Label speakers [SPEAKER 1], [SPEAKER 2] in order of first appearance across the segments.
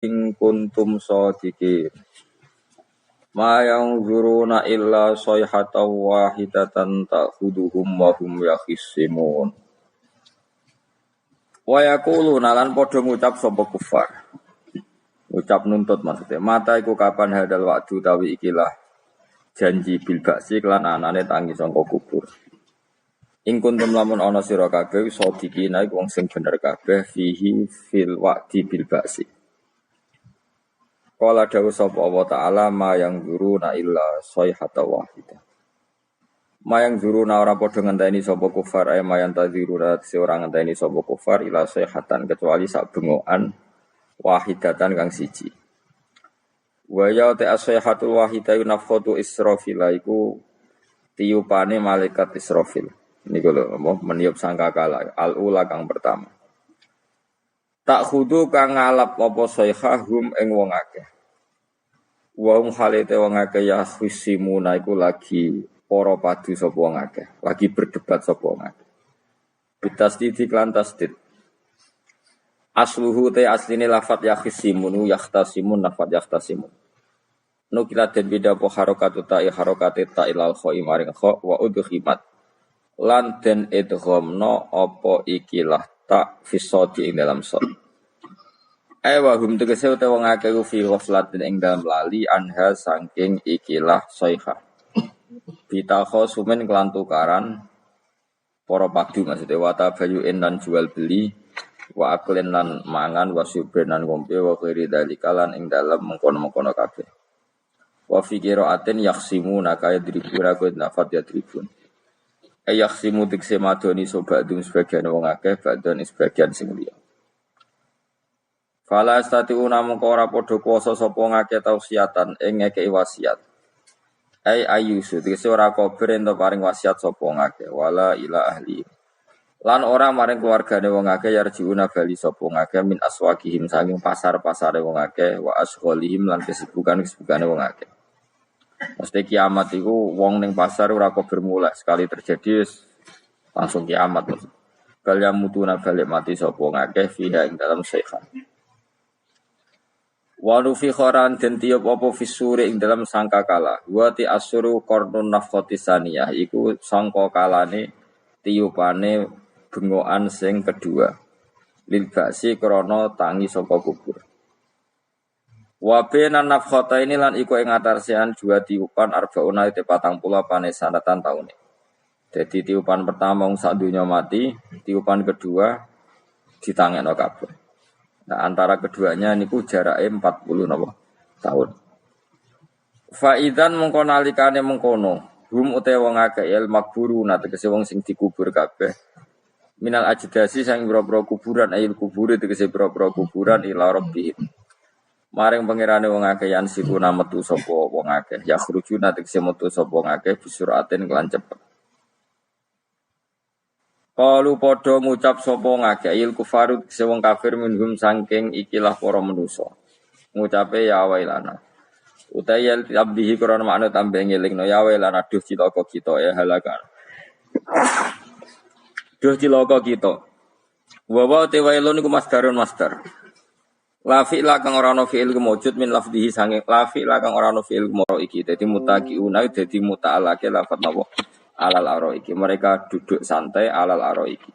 [SPEAKER 1] in kuntum shadiqin ma yanzuruna illa sayhatan wahidatan ta'khuduhum wa hum yakhisimun wa yaquluna lan padha ngucap sapa kufar ngucap nuntut maksudnya mata iku kapan hadal waktu tawi ikilah janji bil baksi lan anane tangi sangka kubur ing kuntum lamun ana sira kabeh shadiqin iku wong sing bener kabeh fihi fil waqti bil baksi. Qala dawu sapa Allah taala ma yang zuruna illa sayhata wahidah. Ma yang zuruna ora padha ngenteni sapa kufar ay ma yang tadziruna seorang ngenteni sapa kufar ila sayhatan kecuali sak bengokan wahidatan kang siji. Wa ya ta sayhatul wahidah nafkhatu israfil iku tiupane malaikat Israfil. Niku lho meniup sangkakala al-ula kang pertama. Tak khudu kang ngalap apa sayhahum ing wong akeh. Wa hum halite wong akeh ya khusimuna iku lagi para padu sapa wong akeh, lagi berdebat sapa wong akeh. Bitasdid lan tasdid. Asluhu te asline lafat ya khisimun yahtasimun lafat yahtasimun. Nukila den beda po harokatu ta'i harokate ta'ilal kha'i maring kha' wa udhimat. Lan den idghamna apa ikilah tak fisodi ing dalam sod. Wa hum tegese utawa wong akeh ku fi ghaflatin ing dalam lali anha saking ikilah sayha. Bitakho sumen kelan tukaran para padu maksudnya wa tabayu'in lan jual beli wa aklen lan mangan wa subrenan ngombe wa khairi dalika lan ing dalam mengkono-mengkono kabeh. Wa fi qira'atin yaqsimuna kaya dribura kaya nafat ya tribun. Yaqsimu tikse madoni sobadum sebagian wong akeh badon sebagian sing liya. Fala astatiuna mongko ora padha kuwasa sapa ngake tausiatan ing ngekeki wasiat. Ayusu tikse ora kober ento paring wasiat sapa ngake wala ila ahli. Lan ora maring keluargane wong akeh yarjiuna bali sapa ngake min aswaqihim saking pasar-pasare wong akeh wa asgholihim lan kesibukan-kesibukane wong akeh. Mesti kiamat itu wong ning pasar ora kok bermulai sekali terjadi langsung kiamat. Bal yamutuna balik mati sapa ngakeh fiha ing dalam sayhan. Wa nufi khoran den tiup apa fisure ing dalam sangkakala. Wa ti asru qarnun nafkhati saniyah iku sangkakalane tiupane bengokan sing kedua. Lil ba'si krana tangi saka kubur. Wa bena nafkhata ini lan iku ing atarsian dua tiupan arbauna te 40 panesanatan taune. Jadi tiupan pertama wong sak donya mati, tiupan kedua ditangekno kabeh. Nah, antara keduanya niku jarake 40 napa tahun. Fa idzan mengko nalikane mengkono, hum utawa wong akeh il makburuna tegese wong sing dikubur kabeh. Minal ajdasi sang boro-boro kuburan ayil kubure tegese boro-boro kuburan ila rabbihim. Maring pangerane wong akeh yan sikuna metu sapa wong akeh ya khrujuna tegese metu sapa wong akeh bisuraten kelan cepet. Qalu padha ngucap sapa wong akeh il kufaru tegese wong kafir minhum saking ikilah para manusa. Ngucape ya wailana. Utayal abdihi krana makna tambah ngelingno ya wailana duh cilaka kita ya halakan. Duh cilaka kita. Wa te wailun iku masdarun masdar. La fi'la kang ora ana fi'il kemujud min lafdhihi sange la fi'la kang ora ana fi'il kemoro iki dadi mutaqiuna dadi muta'alake lafat napa alal aro iki mereka duduk santai alal aro iki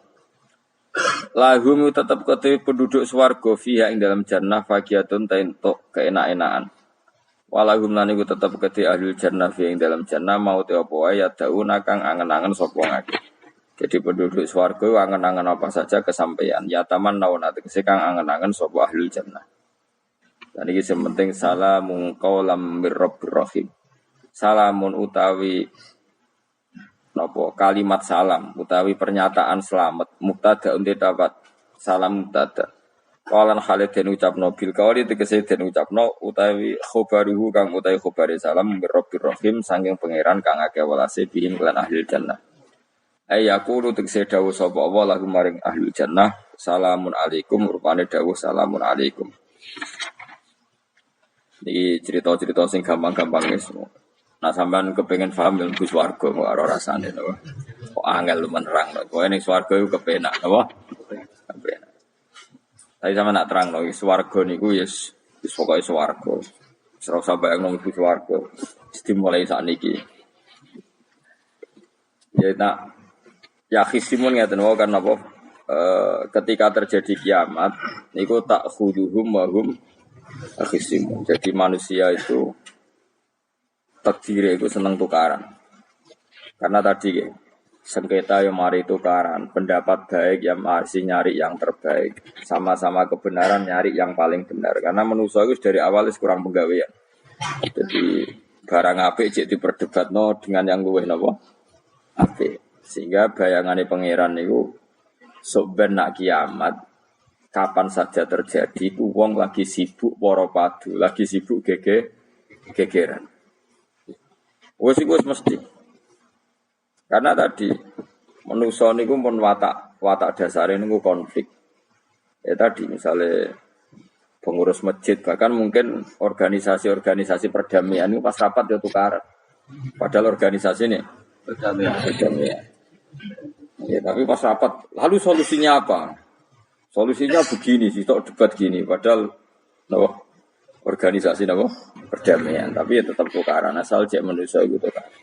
[SPEAKER 1] lahum tetep kete penduduk swarga fiha ing dalam jannah faqiatun taentuk keenak-enakan walahum lan iku tetep kete ahli jannah fiha ing dalam jannah mau te apa wae ya dauna kang angen-angen sapa ngake. Jadi penduduk swarga angen-angen apa saja kesampaian. Ya taman nauna tegese kang angen-angen sapa ahlul jannah. Dan iki sing penting salamun qaulam mir rabbir rahim. Salamun utawi napa kalimat salam utawi pernyataan selamat mubtada unti dapat salam mubtada. Qalan Khalid den ucapno bil qauli tegese den ucapno utawi khobaruhu kang utawi khobare salam mir rabbir rahim saking pangeran kang akeh welase bihim lan ahlul jannah. Ayakulu tegese dawuh sapa Allah lagu maring ahlul jannah salamun alaikum rupane dawuh salamun alaikum. Iki cerita-cerita sing gampang-gampang wis. Nah sampean kepengin paham ilmu swarga kok ora rasane to. Kok angel menerang to. Kowe ning swarga iku kepenak apa? Kepenak. Tapi sampean nak terangno swarga niku yes pokoke swarga. Ora usah bayangno mlebu swarga. Dimulai sakniki. Ya nak ya khisimun ngaten wae kan apa ketika terjadi kiamat niku tak khuduhum wa hum khisimun. Jadi manusia itu takdir itu seneng tukaran. Karena tadi sengketa yang mari tukaran, pendapat baik yang masih nyari yang terbaik, sama-sama kebenaran nyari yang paling benar. Karena manusia itu dari awal kurang penggawean. Jadi barang apik cek diperdebatno dengan yang luwih napa? Apik. Sehingga bayangane pangeran niku sok ben nak kiamat kapan saja terjadi ku wong lagi sibuk para padu, lagi sibuk gegeran. Wis iku mesti. Karena tadi manusia niku pun watak dasare niku konflik. Ya tadi misalnya pengurus masjid bahkan mungkin organisasi-organisasi perdamaian itu pas rapat ya tukaran. Padahal organisasi ini perdamaian. Ya, tapi pas rapat lalu solusinya apa? Solusinya begini sih, tok debat gini. Padahal organisasi perdamaian, tapi ya tetap tukaran asal cek manusia itu tukaran.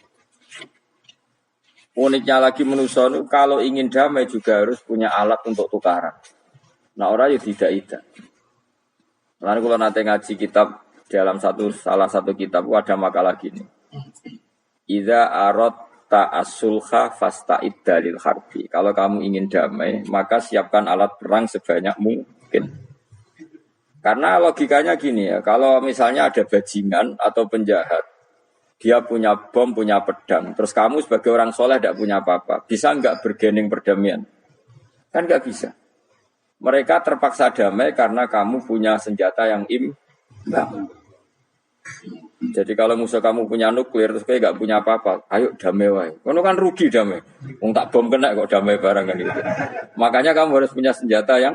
[SPEAKER 1] Uniknya lagi manusia itu kalau ingin damai juga harus punya alat untuk tukaran. Nah orang itu tidak. Lalu kalau nanti ngaji kitab dalam salah satu kitab ada makalah gini. Idza aradta as-sulha fasta'id dalil harbi. Kalau kamu ingin damai, maka siapkan alat perang sebanyak mungkin. Karena logikanya gini ya, kalau misalnya ada bajingan atau penjahat, dia punya bom, punya pedang. Terus kamu sebagai orang soleh tidak punya apa-apa. Bisa enggak bergening perdamaian? Kan enggak bisa. Mereka terpaksa damai karena kamu punya senjata yang imbang. Jadi kalau musuh kamu punya nuklir, terus kayak enggak punya apa-apa, ayo damai wae. Kono kan rugi damai. Wong tak bom kena kok damai barang kan gitu. Makanya kamu harus punya senjata yang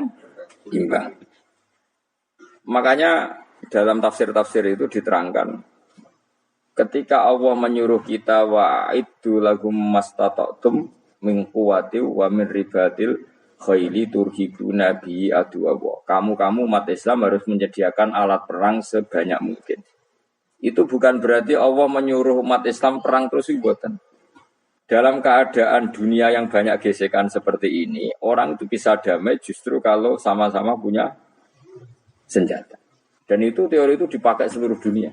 [SPEAKER 1] imbang. Makanya dalam tafsir-tafsir itu diterangkan ketika Allah menyuruh kita wa'iddu lahum mastata'tum min quwwati wa min ribatil khaili turhibuna bi aduwa. Kamu umat Islam harus menyediakan alat perang sebanyak mungkin. Itu bukan berarti Allah menyuruh umat Islam perang terus ibuatan. Dalam keadaan dunia yang banyak gesekan seperti ini, orang itu bisa damai justru kalau sama-sama punya senjata. Dan itu teori itu dipakai seluruh dunia.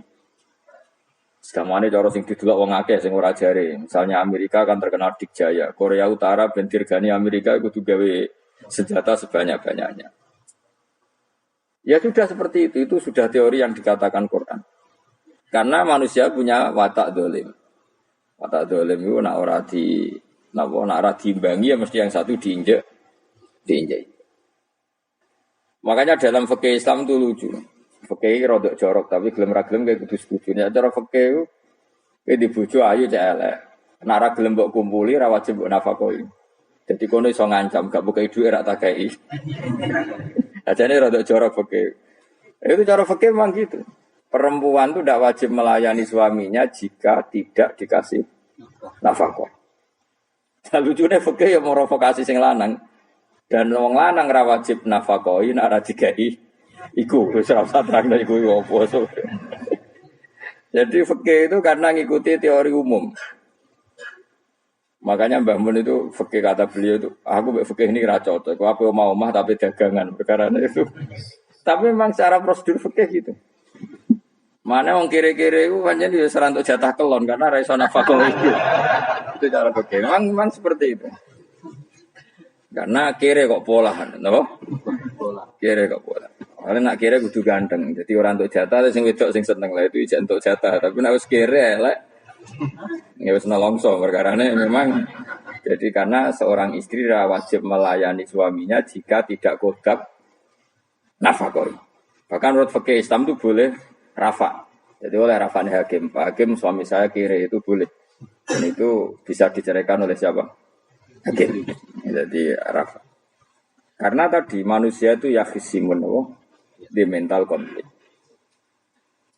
[SPEAKER 1] Segamane cara sing didelok wong akeh sing ora jare. Misalnya Amerika kan terkenal dikjaya, Korea Utara ben dirgani Amerika kudu gawe senjata sebanyak-banyaknya. Ya sudah seperti itu sudah teori yang dikatakan Quran. Karena manusia punya watak dolim. Watak dolim itu nak ora diimbangi ya mesti yang satu diinjek. Makanya dalam fikih Islam itu lucu. Fikih rodok jorok tapi gelem ra gelem kayak kudu setuju. Nek cara fikih kuwi dibojo ayu cek elek. Nek ra gelem mbok kumpuli ra wajib mbok nafakoi. Jadi kono iso ngancam gak buka dhuwit ra tak kei. Ajane rodok jorok fikih. Itu cara fikih memang gitu. Perempuan itu tidak wajib melayani suaminya jika tidak dikasih nafkah. Nah, lucunya fikih ya merovokasi sing lanang. Dan wong lanang ra wajib nafkahi nek ra dikai iku wis ora usah terangno iku opo. Jadi fikih itu karena ngikuti teori umum. Makanya Mbah Mun itu fikih kata beliau itu, aku mbek fikih ini ra cocok. Aku mau omah tapi dagangan perkara itu. Tapi memang secara prosedur fikih gitu. Mana wong kire-kire itu pancen yo ora entuk jatah kelon karena ra iso nafkah itu. Itu cara fikih. Memang seperti itu. Karena kire kok polahan, napa? Kire kok pola. Karena nak kira kudu ganteng. Jadi orang untuk jatah sing wedok sing seneng lah itu ijek untuk jatah. Tapi nek wis kira elek ya wis nelongso perkarane memang. Jadi karena seorang istri wajib melayani suaminya jika tidak kodab nafkah. Bahkan menurut fikih Islam itu boleh rafa. Jadi oleh rafane hakim. Pak Hakim suami saya kira itu boleh. Dan itu bisa diceraikan oleh siapa? Hakim. Jadi rafa. Karena tadi manusia itu ya khisimun di mental konflik.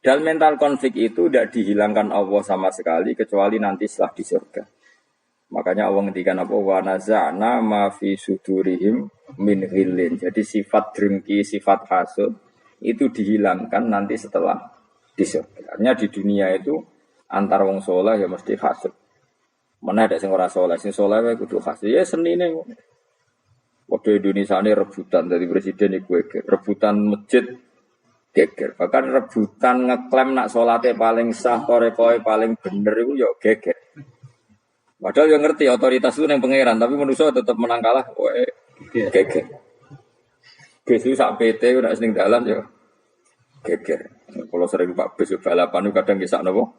[SPEAKER 1] Dan mental konflik itu tidak dihilangkan Allah sama sekali kecuali nanti setelah di surga. Makanya Allah ngendikan apa wa naza'na ma fi sudurihim min ghillin. Jadi sifat drengki, sifat hasud itu dihilangkan nanti setelah di surga. Artinya di dunia itu antar wong saleh ya mesti hasud. Mana ada sing ora saleh, sing saleh wae kudu hasud. Ya senine. Waktu Indonesia ini rebutan dari presiden iku rebutan masjid geger. Bahkan rebutan ngeklaim nak salate paling sah, torekoe paling bener iku yo geger. Padahal yang ngerti otoritas itu yang pangeran, tapi manusia tetap menang kalah, geger. Gesu sak PT udah sering dalan yo geger. Kalau sering Pak Bis balapan itu kadang kisah nopo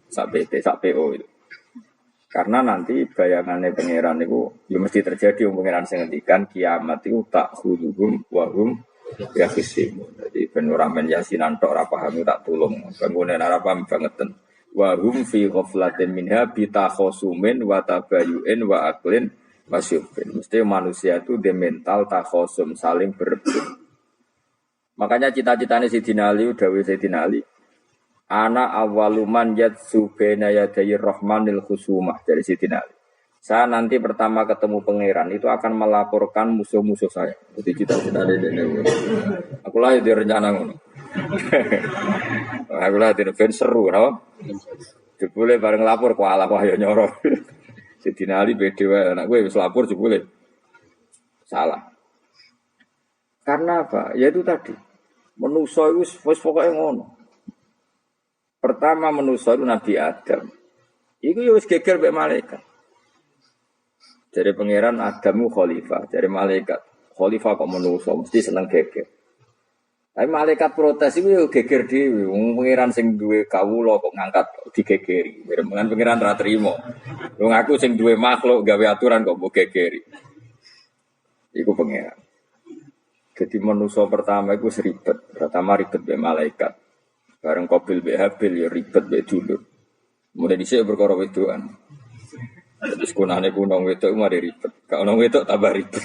[SPEAKER 1] sak PT, sak PO itu. Karena nanti bayangannya pangeran itu ya mesti terjadi pangeran sing ngendikan kiamat itu tak khuduhum wahum ya khisim. Jadi ben ora men yasinan tok ora paham tak tulung. Bangunan ora paham bangeten. Wahum fi ghaflatin minha bitakhosumin wa tabayu'in wa aklin wasyubin. Mesti manusia itu de mental takhosum saling berebut. Makanya cita-citanya Sayyidina Ali dawuh Sayyidina Ali ana awaluman yatsu baina yadayi rahmanil khusumah dari Sayyidina Ali. Saya nanti pertama ketemu pangeran itu akan melaporkan musuh-musuh saya. Jadi cita-cita ini. Aku lah di rencana ngono. Aku lah di event seru, no? Jebule bareng lapor ku ala wahyo nyoro. Sayyidina Ali beda wae anak gue wis lapor jebule. Salah. Karena apa? Ya itu tadi. Manusa itu wis pokoke ngono. Pertama manusia itu Nabi Adam. Iku ya wis geger mek malaikat. Dari pangeran Adamu khalifah, dari malaikat khalifah kok manusia mesti seneng geger. Tapi malaikat protes iku ya geger dhewe. Wong pangeran sing duwe kawula kok ngangkat digegeri. Dengan pangeran ra trimo. Wong aku sing duwe makhluk gawe aturan kok mbok gegeri. Iku pangeran. Jadi manusia pertama iku seribet. Pertama ribet mek malaikat. Bareng Qabil be Habil ya ribet be dulur. Mulai dhisik perkara wedokan. Terus kunane kunong wedok mari ribet. Ka ono wedok tambah ribet.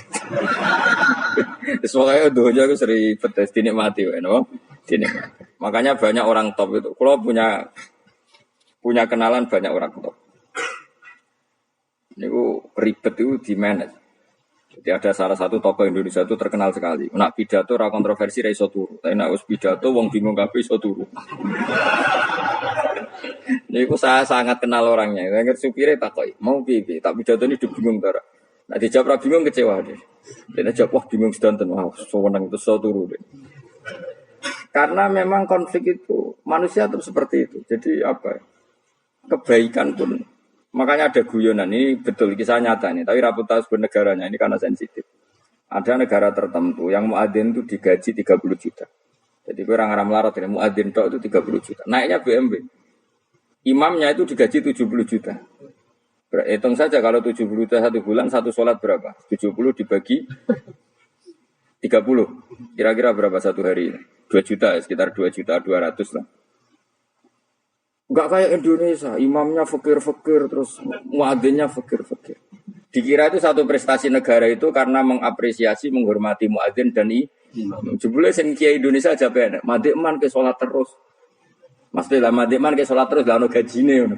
[SPEAKER 1] Wis wae donya ku ribet wis dinikmati wae no. Dinikmati. Makanya banyak orang top itu. Kalau punya kenalan banyak orang top. Niku ribet itu di manage. Jadi ada salah satu tokoh Indonesia itu terkenal sekali. Nak pidato ra kontroversi ra iso turu. Tapi nak wis pidato wong bingung kabeh iso turu. Niku saya sangat kenal orangnya. Saya supire takoki, "Mau piye? Tak pidato ini bingung ta." Nak dijawab ra bingung kecewa deh. Dia jawab wah bingung sedanten. Wah, sewenang itu iso turu deh. Karena memang konflik itu manusia tuh seperti itu. Jadi apa? Kebaikan pun makanya ada guyonan ini betul kisah nyata ini, tapi reputasi bernegaranya ini karena sensitif. Ada negara tertentu yang muadzin itu digaji 30 juta. Jadi orang melarat ini muadzin tok itu 30 juta. Naiknya BMW. Imamnya itu digaji 70 juta. Hitung saja kalau 70 juta satu bulan satu sholat berapa? 70 dibagi 30. Kira-kira berapa satu hari ini? 2 juta, sekitar 2 juta 200 lah. Enggak kayak Indonesia, imamnya fakir-fakir terus muadzinnya fakir-fakir. Dikira itu satu prestasi negara itu karena mengapresiasi, menghormati muadzin dan imam. Jebule sing kiai Indonesia aja penak, madikman ke salat terus. Maksudnya lah madikman ke salat terus lah ono gajine ngono.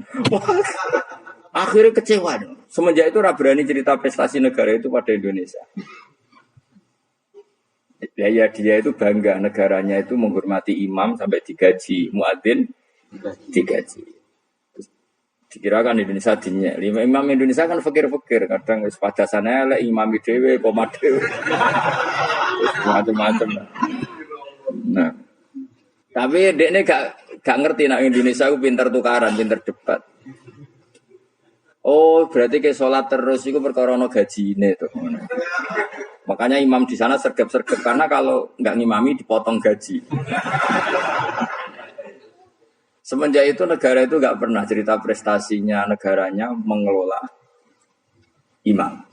[SPEAKER 1] Akhirnya kecewa. Semenjak itu ora berani cerita prestasi negara itu pada Indonesia. Ya dia itu bangga negaranya itu menghormati imam sampai digaji muadzin digaji. Dikirakan Indonesia dinyek. Imam Indonesia kan fakir-fakir, kadang wis padasane elek imam dhewe koma dhewe. Macam-macam. Nah. Tapi dekne gak ngerti nek Indonesia ku pinter tukaran, pinter debat. Oh, berarti ke salat terus iku perkara ono gajine to. Makanya imam di sana sergap-sergap karena kalau enggak ngimami dipotong gaji. Semenjak itu negara itu nggak pernah cerita prestasinya negaranya mengelola imam.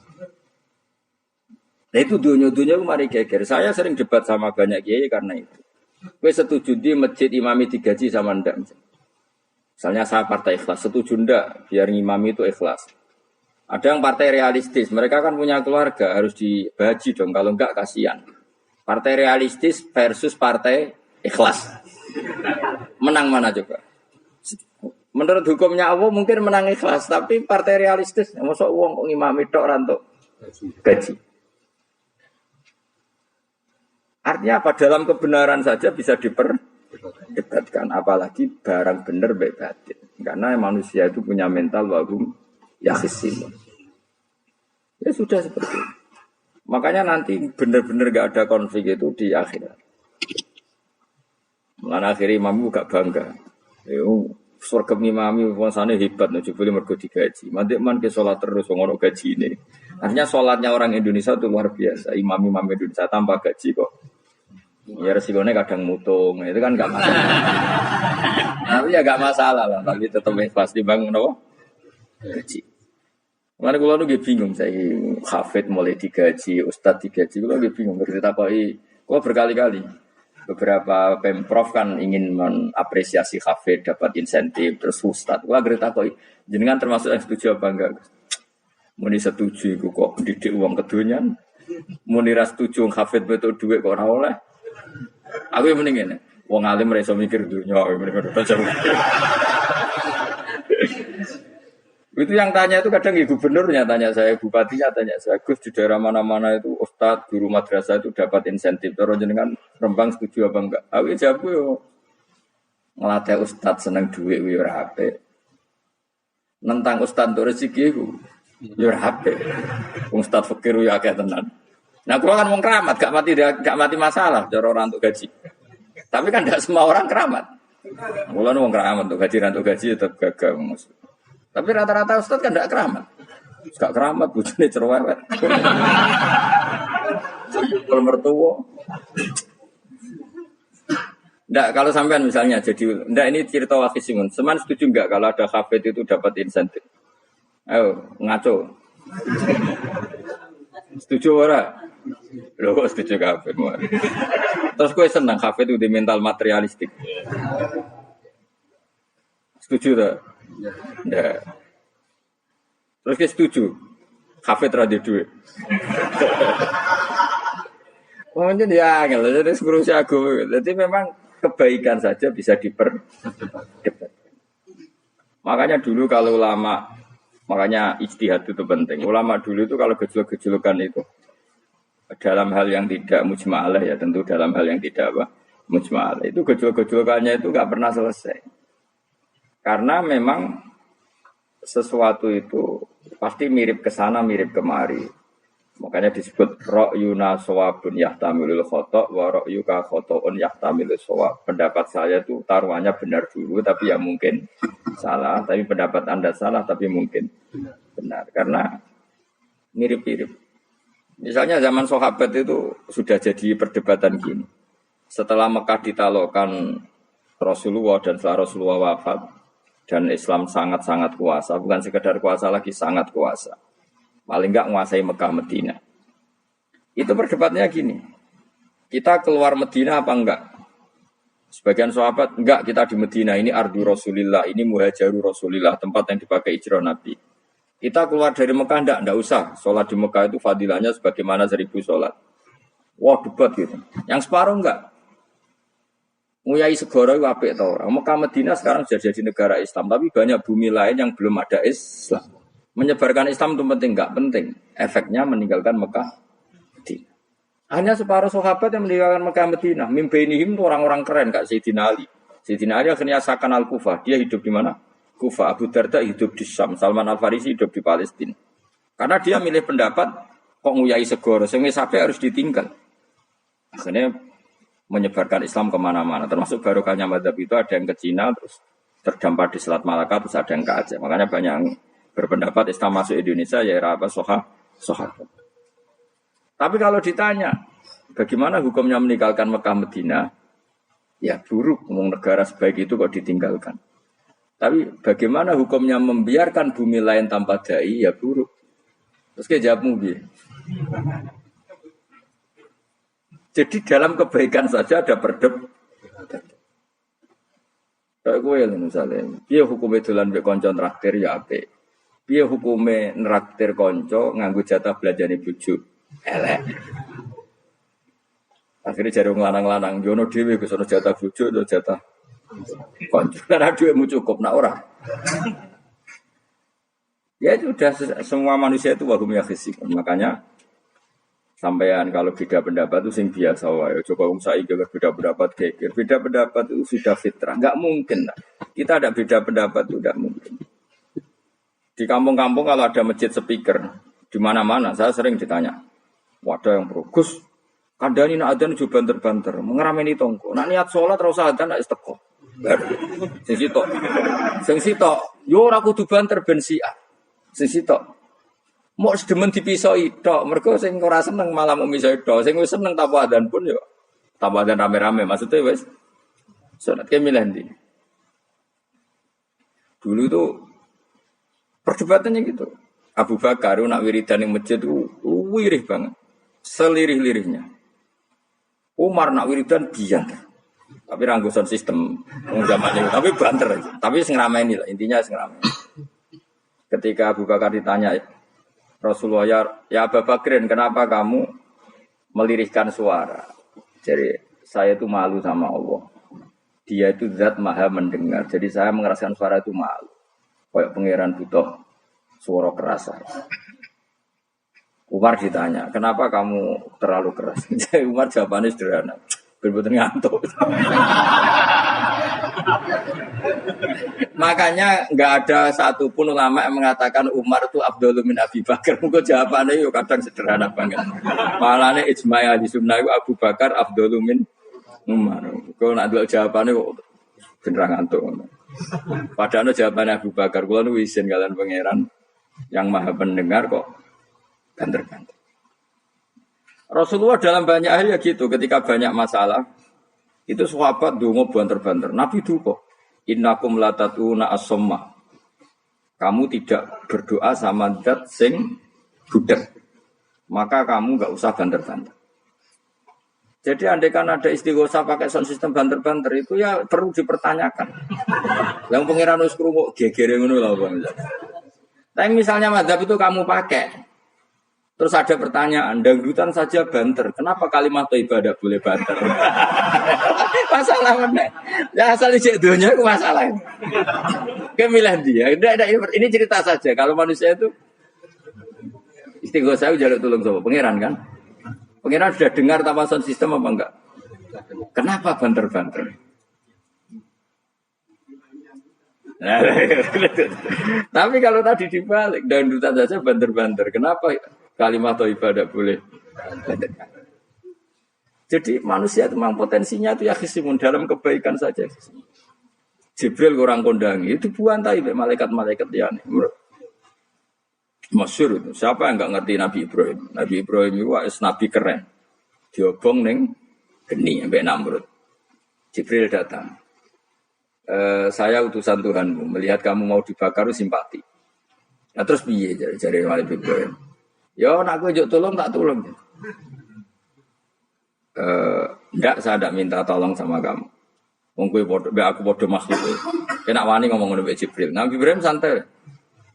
[SPEAKER 1] Nah itu dunia-dunia mari geger. Saya sering debat sama banyak kiai karena itu. Gue setuju di masjid imami digaji sama ndak. Misalnya saya partai ikhlas, setuju ndak biar ngimami itu ikhlas. Ada yang partai realistis, mereka kan punya keluarga harus dibaji dong. Kalau enggak kasihan. Partai realistis versus partai ikhlas. Menang mana coba? Menurut hukumnya Allah mungkin menang ikhlas, tapi partai realistis, masa uang kok ngimami tok rantuk gaji. Artinya apa? Dalam kebenaran saja bisa diperdebatkan, apalagi barang benar baik batin. Karena manusia itu punya mental wahum yakhisimun. Ya sudah seperti itu. Makanya nanti benar-benar gak ada konflik itu di akhirat. Mulane akhirnya imam gak bangga. Yo surga imami puasane hebat nek jebule mergo digaji. Mandek man ke salat terus wong ono gajine. Artinya salatnya orang Indonesia itu luar biasa. Imam-imam Indonesia tambah gaji kok. Ya resikonya kadang mutung. Itu kan gak masalah. Tapi ya gak masalah lah. Tapi tetap pasti bangun apa? Gaji. Mana kalau nu bingung saya hafid mulai digaji, ustadz digaji, kalau bingung bercerita kalau berkali-kali beberapa pemprov kan ingin mengapresiasi hafid dapat insentif terus ustadz, kalau bercerita jenengan termasuk yang setuju apa enggak? Muni setuju, kok didik uang kedunian, muni ras setuju hafid betul duit kok ora oleh. Aku yang mendingin, wong alim mereka mikir dunia, itu yang tanya itu kadang gubernurnya tanya saya, bupatinya tanya saya, Gus di daerah mana-mana itu ustadz, guru madrasah itu dapat insentif. Terus jenengan Rembang setuju apa enggak? Aku jawab yo ngelatih ustadz seneng duit yo ora apik. Nentang ustadz untuk rezeki yo ora apik. Ustadz fakir yo akeh tenan. Nah, kalau kan wong keramat gak mati masalah cara orang untuk gaji. Tapi kan tidak semua orang keramat. Mulane wong keramat untuk gaji tetap gagal maksud. Tapi rata-rata ustadz kan tidak keramat. Gak keramat, bujune cerewet. Kalau mertua. Nggak, kalau sampean misalnya jadi, nggak ini cerita wakisimun. Seman setuju nggak kalau ada hafid itu dapat insentif? Ayo, ngaco. Setuju ora? Loh kok setuju hafid? Terus gue senang hafid itu di mental materialistik. Setuju tak? Nggak. Terus gue setuju. Hafid radio duit. Mungkin ya, jadi ngurusi aku. Jadi memang kebaikan saja bisa diperdebatkan. Makanya dulu kalau ulama, makanya ijtihad itu penting. Ulama dulu itu kalau gejolak-gejolakan itu dalam hal yang tidak mujma'alah ya, tentu dalam hal yang tidak apa mujma'alah. Itu gejolak-gejolakannya itu nggak pernah selesai. Karena memang sesuatu itu pasti mirip ke sana, mirip kemari. Makanya disebut ra'yuna shawabun yahtamilul khata' wa ra'yuka khata'un yahtamilul shawab. Pendapat saya itu taruhannya benar dulu tapi ya mungkin salah, tapi pendapat Anda salah tapi mungkin benar karena mirip-mirip. Misalnya zaman sahabat itu sudah jadi perdebatan gini. Setelah Mekah ditaklukkan Rasulullah dan setelah Rasulullah wafat dan Islam sangat-sangat kuasa, bukan sekedar kuasa lagi, sangat kuasa. Paling enggak menguasai Mekah Medina. Itu perdebatannya gini. Kita keluar Medina apa enggak? Sebagian sahabat, enggak, kita di Medina, ini ardu Rasulillah, ini muhajaru Rasulillah, tempat yang dipakai hijrah Nabi. Kita keluar dari Mekah enggak usah. Sholat di Mekah itu fadilahnya sebagaimana 1000 sholat. Wah, debat gitu. Yang separuh enggak. Nguyai segoro itu apik tau. Mekah Medina sekarang sudah jadi negara Islam, tapi banyak bumi lain yang belum ada Islam. Menyebarkan Islam itu penting, enggak penting. Efeknya meninggalkan Mekah Medina. Hanya separuh sahabat yang meninggalkan Mekah Medina. Mimbainihim itu orang-orang keren, Kak Sayyidina Ali. Sayyidina Ali akhirnya Sakan Al-Kufah. Dia hidup di mana? Kufah. Abu Darda hidup di Syam. Salman Al-Farisi hidup di Palestina. Karena dia milih pendapat, kok nguyai segoro, sehingga sampai harus ditinggal. Akhirnya menyebarkan Islam kemana-mana. Termasuk barokahnya mazhab itu ada yang ke Cina, terus terdampar di Selat Malaka, terus ada yang ke Aceh. Makanya banyak yang berpendapat Islam masuk Indonesia ya era apa sahabat. Tapi kalau ditanya bagaimana hukumnya meninggalkan Mekah Medina, ya buruk. Negara sebaik itu kok ditinggalkan. Tapi bagaimana hukumnya membiarkan bumi lain tanpa dai, ya buruk. Terus kayak jawabmu gitu. Jadi dalam kebaikan saja ada perdebatan. Kayak gue misalnya, dia hukumnya dolan mbek kanca traktir ya apik. Piye hukume nraktir konco nganggo jatah belanjane bojo? Elek. Akhirnya jare wong lanang-lanang jono dhewe wis ana jatah bojo atau jatah konco. Karena dhuwitmu cukup nak ora. Ya itu sudah semua manusia itu wahum yakhisi. Makanya Sampean kalau beda pendapat itu sing biasa wae. Coba wong saiki kalau beda pendapat geger. Beda pendapat itu sudah fitrah. Enggak mungkin. Kita ada beda pendapat itu enggak mungkin. Di kampung-kampung kalau ada masjid speaker di mana-mana saya sering ditanya. Wadah yang bagus. Kandani nak adzan juga banter-banter, mengerameni tongko. Nak niat sholat terus adzan nak isteko. Sing sitok. Yo ora kudu banter ben siah. Sing sitok. Mau sedemen dipisoi tok, mergo sing ora seneng malah mau misoi tok. Sing wis seneng tanpa adzan pun yo tanpa adzan rame-rame. Maksudnya wis salat ke milih ndi. Dulu itu perdebatannya gitu. Abu Bakar nak wiridan ning masjid itu wirih banget. Selirih-lirihnya. Umar nak wiridan biar. Tapi ranggusan sistem zaman itu. Tapi banter aja. Tapi sing ramai lah. Intinya sing ramai. Ketika Abu Bakar ditanya Rasulullah, ya Abu Bakrin, kenapa kamu melirihkan suara? Jadi saya itu malu sama Allah. Dia itu zat maha mendengar. Jadi saya mengeraskan suara itu malu. Kayak pangeran butuh suara keras. Umar ditanya, kenapa kamu terlalu keras? Umar jawabannya sederhana. Bener-bener ngantuk. Makanya nggak ada satupun ulama yang mengatakan Umar itu Abdullah bin Abi Bakar. Mungkin jawabannya yuk kadang sederhana banget. Malahnya ijma' ahli sunnah itu Abu Bakar Abdullah bin Umar. Kalau nak dua jawabannya kok bener ngantuk. Padahal jawabannya Abu Bakar. Kalau nu izin kalian pangeran yang maha pendengar kok banter-banter. Rasulullah dalam banyak hal ya gitu, ketika banyak masalah, itu sahabat dongo banter-banter. Nabi duka, innakum latatuna as-somma. Kamu tidak berdoa sama zat sing budak. Maka kamu enggak usah banter-banter. Jadi andaikan ada istighosah pakai sound system banter-banter itu ya perlu dipertanyakan. Yang pengiran wis krungu gegere ngono lho, Bang. Tapi misalnya mazhab itu kamu pakai. Terus ada pertanyaan, dangdutan saja banter. Kenapa kalimat thayyibah tidak boleh banter? Masalah mana? Ya asal ijek dunia itu masalah. Kemilah dia. Ini cerita saja. Kalau manusia itu istighosah jaluk tolong sama pangeran kan? Pangeran sudah dengar tanpa sound system apa enggak? Kenapa banter-banter? Tapi kalau tadi dibalik dangdutan saja banter-banter. Kenapa kalimat thayyibah tidak boleh? Jadi manusia itu memang potensinya itu ya khisimun dalam kebaikan saja. Jibril kurang kondangi itu buantai malaikat-malaikat ya. Masyhur itu. Siapa yang enggak ngerti Nabi Ibrahim? Nabi Ibrahim itu nabi keren. Diobong ning geni sampai Namrud. Jibril datang. Saya utusan Tuhanmu, melihat kamu mau dibakar simpati. Nah terus piye jare Nabi Ibrahim? Ya nak kowe njuk tolong tak tolong. Enggak, saya tidak minta tolong sama kamu. Wong kowe padha aku padha makhluk. Kena wani ngomong ngono mbek Jibril. Nabi Ibrahim santai.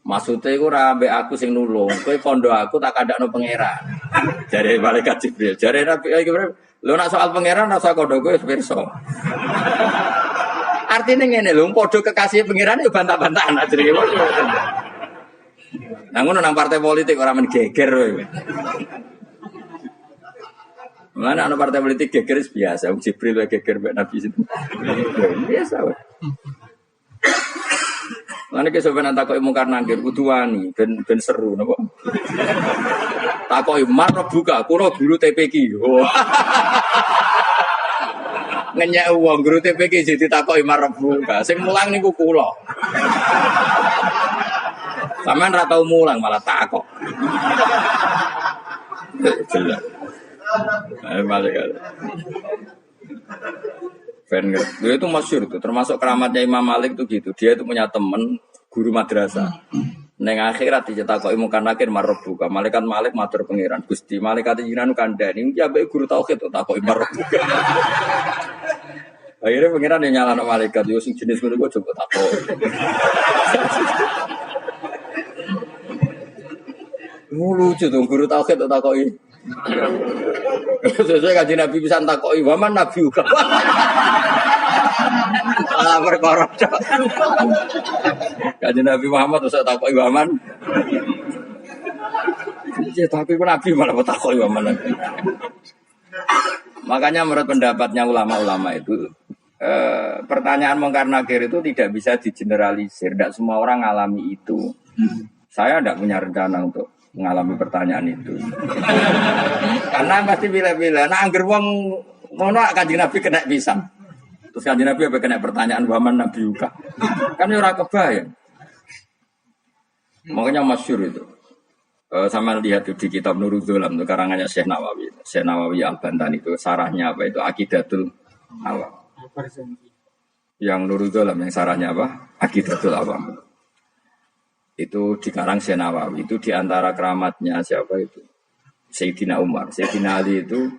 [SPEAKER 1] Maksude iku ora mbek aku sing nulung. Kowe kondo aku tak kandakno pangeran. Jare malaikat Jibril. Jare Nabi Ibrahim, lho nak soal pangeran rasa kondo kowe pirsa. Artinya ngene lho, padha kekasih pangeran yo bantah-bantahan ajrine. Nah ngono nang partai politik ora men geger kowe. Mana ana partai politik geger biasa, Jibril wae geger mbek Nabi itu. Biasa wae. Lan iki sampeyan takoki mungkar nangkir kudu wani ben seru napa. Takoki marep buka kula guru TPQ. Ngenyek wong guru TPQ jadi takoki marep buka. Sing mulang niku kula. Sampeyan ra tau mulang malah takok. Jelas. Malaikat. Dia itu masyhur itu, termasuk keramatnya Imam Malik itu gitu. Dia itu punya teman guru madrasah. Neng akhirat dicetakoki mungkar nakir marep buka. Malaikat Malik matur pangeran. Gusti malaikat jinan kandhani ya mbek guru tauhid to takoki marep buka. Akhirnya pangeran yang nyalano malaikat yo sing jenis ngono kok coba takok. Lucu tuh guru tauhid to takoki. Sesuai kaji Nabi bisa takoki waman Nabi juga. Ah perkara. Kaji Nabi Muhammad usah takoki waman. Ya tapi pun Nabi malah takoi mana. Makanya menurut pendapatnya ulama-ulama itu pertanyaan mungkar nakir itu tidak bisa digeneralisir. Tidak semua orang ngalami itu. Saya tidak punya rencana untuk mengalami pertanyaan itu. Karena pasti bila-bila. Nah, angger wong ngono Kanjeng Nabi kena pisang. Terus Kanjeng Nabi apa kena pertanyaan waman Nabi Yuka. Kan ora kebayang. Makanya masyhur itu. Sama lihat di kitab Nurul Dzolam itu karangannya Syekh Nawawi. Syekh Nawawi Al-Bantani itu sarahnya apa itu Aqidatul Awam. Yang Nurul Dzolam yang sarahnya apa? Aqidatul Awam. Itu dikarang Syekh Nawawi itu diantara keramatnya siapa itu? Sayyidina Umar. Sayyidina Ali itu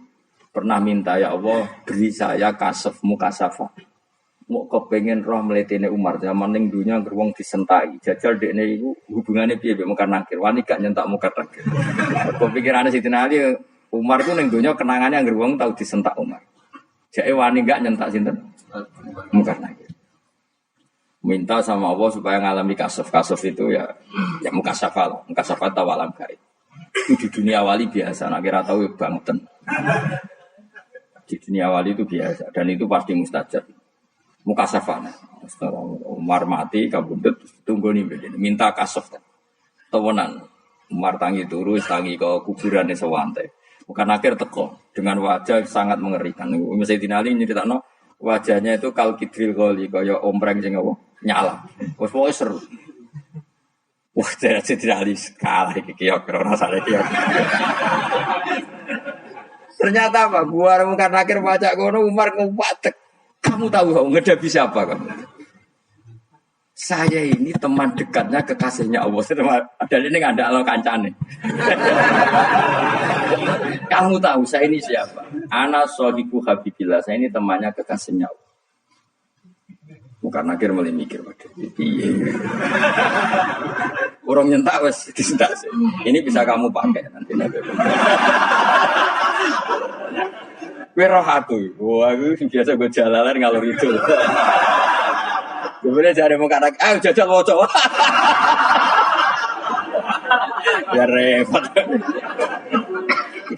[SPEAKER 1] pernah minta ya Allah beri saya kasaf mukasafah. Mau kepengen roh meletene Umar zaman ning dunya gerwong disentai. Jajal dekne iku hubungane piye mbek mungkar nakir. Wani gak nyentak mungkar nakir. Kepikirane Sayyidina Ali Umar itu ning dunya kenangannya gerwong tau disentak Umar. Jake wani gak nyentak sinten? Mungkar nakir. Minta sama Allah supaya ngalami kasaf itu ya mukasafah tawalam gaib. Itu di dunia wali biasa, nak kira tahu bangetan. Di dunia wali itu biasa dan itu pasti mustajab. Mukasafah. Umar mati kabudut tunggu nih minta kasaf. Tawanan Umar tangi turu tangi ke kuburan sewante. Bukan akhir teko dengan wajah sangat mengerikan. Sayyidina Ali nyeritakno wajahnya itu kal kidril goli kaya ompreng sing apa nyala. Wes pokoke seru. Wah, Sayyidina Ali kalah iki kaya rasane kaya. Ternyata apa? Gua mungkar nakir baca kono Umar ngupatek. Kamu tahu ngedapi siapa kamu? Saya ini teman dekatnya kekasihnya Allah. Ada ini nggak ada lo kancane. Kamu tahu saya ini siapa? Ana sohiku Habibillah. Saya ini temannya kekasihnya Allah. Bukan nakir mulai mikir waduh. Iya. Orang nyentak wes disentak. Ini bisa kamu pakai nanti. Gue roh aku. Wah, gue biasa gue jalanan ngalor itu. Kemudian cari muka anak, jajal mau coba. Ya repot.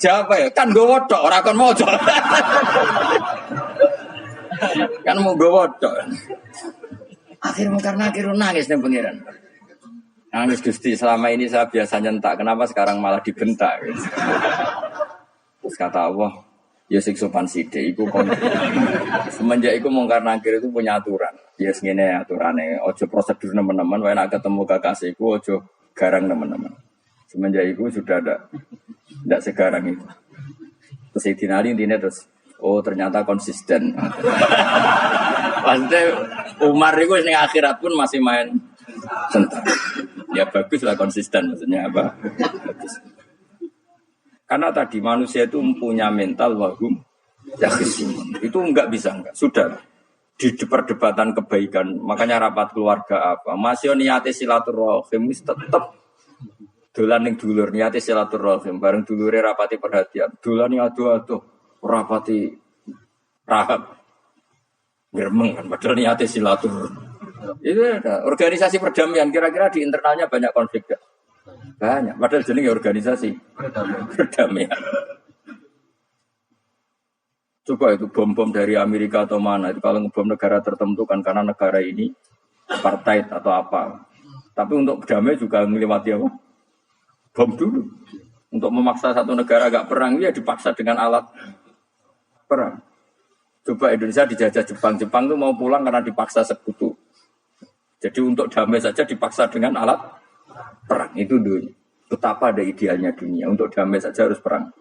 [SPEAKER 1] Siapa ya? Kan gue wodok, orang kan mau coba. Kan mau gue wodok. Akhirnya karena akhirnya nangis nih pengiran. Nangis Gusti, selama ini saya biasa nyentak, kenapa sekarang malah dibentak? Terus kata Allah, ya sing sopan sithik iku kon. Semenjak iku mungkar nakir itu punya aturan. Ya ngene aturane, aja prosedur nemen-nemen wae nek ketemu kekasihku aja garang nemen-nemen. Semenjak iku sudah ada ndak segarang itu. Terus Sayyidina Ali intine terus ternyata konsisten. Maksudnya Umar itu ning akhirat pun masih main sentak. Ya bagus lah konsisten maksudnya apa? Bagus. Karena tadi manusia itu punya mental wahum yakhisimun. Itu enggak bisa enggak. Sudah di perdebatan kebaikan. Makanya rapat keluarga apa? Masih niate silaturahim tetap dolan ning dulur niate silaturahim bareng dulure rapati perhatian. Dolan ado-ado rapati rahab. Gremeng kan padahal niate silaturahim. Itu ada organisasi perdamaian kira-kira di internalnya banyak konflik gak? Banyak, padahal jenenge organisasi perdamaian. Coba itu bom-bom dari Amerika atau mana itu kalau ngebom negara tertentu kan karena negara ini apartheid atau apa. Tapi untuk damai juga melewati apa? Bom dulu. Untuk memaksa satu negara agak perang ya dipaksa dengan alat perang. Coba Indonesia dijajah Jepang tuh mau pulang karena dipaksa sekutu. Jadi untuk damai saja dipaksa dengan alat perang itu dunia. Betapa ada idealnya dunia. Untuk damai saja harus perang.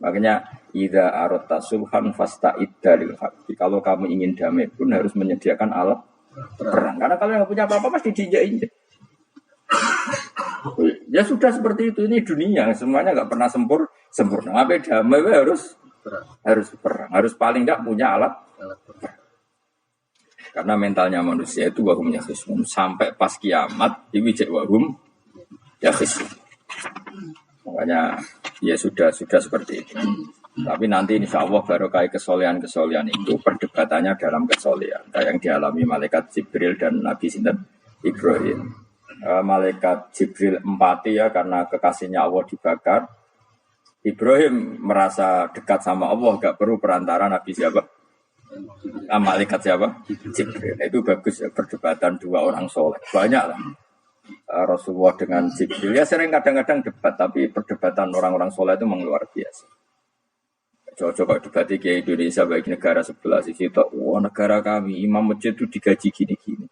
[SPEAKER 1] Makanya idza aratta sulhan fasta'id dalil haqqi. Kalau kamu ingin damai pun harus menyediakan alat perang. Karena kalau nggak punya apa-apa pasti diinjak-injak. Ya sudah seperti itu, ini dunia. Semuanya nggak pernah sempurna. Tapi damai harus perang. Harus paling nggak punya alat perang. Karena mentalnya manusia itu wahum yakhisimun. Sampai pas kiamat diwijek wahum yakhisimun. Makanya ya sudah seperti itu. Tapi nanti insya Allah barokah kesolehan itu perdebatannya dalam kesolehan. Kayak yang dialami malaikat Jibril dan Nabi Sinten Ibrahim. malaikat Jibril empati ya karena kekasihnya Allah dibakar. Ibrahim merasa dekat sama Allah, gak perlu perantara Nabi siapa? Malaikat siapa? Jibril. Itu bagus ya, perdebatan dua orang soleh. Banyak lah. Rasulullah dengan Jibril. Ya sering kadang-kadang debat, tapi perdebatan orang-orang soleh itu memang luar biasa. Coba debat di Indonesia bagi negara sebelah sisi itu, wah negara kami imam masjid itu digaji gini-gini.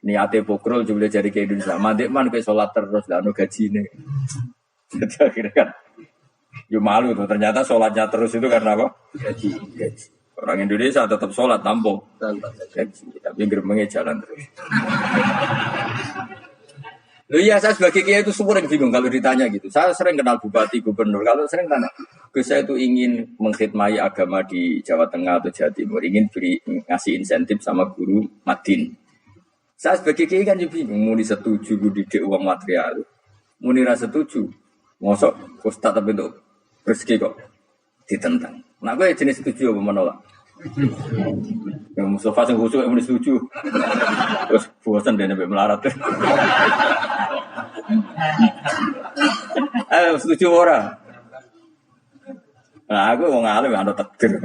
[SPEAKER 1] Niate pokrol juga jadi ke Indonesia. Mandek man kayak sholat terus lah, no gaji nih. Jadi akhirnya kan, ya malu tuh. Ternyata sholatnya terus itu karena apa? Gaji. Orang Indonesia tetap sholat tampung. Gaji, tapi gerbangnya jalan terus. Loh iya, saya sebagai kiai itu sering bingung kalau ditanya gitu. Saya sering kenal bupati, gubernur. Kalau sering tanya, saya itu ingin mengkhidmati agama di Jawa Tengah atau Jawa Timur, ingin ngasih insentif sama guru Madin. Saya sebagai kiai kan juga bingung, mau disetuju didik uang material, mau rasa setuju, ngosok ustaz tapi untuk rezeki kok ditentang. Nah gue jenis setuju apa menolak? Yang Mustafa yang khusus yang setuju, terus bosan dia sampai melarat. Ayo setuju orang. Nah aku mau ngalih ada takdir.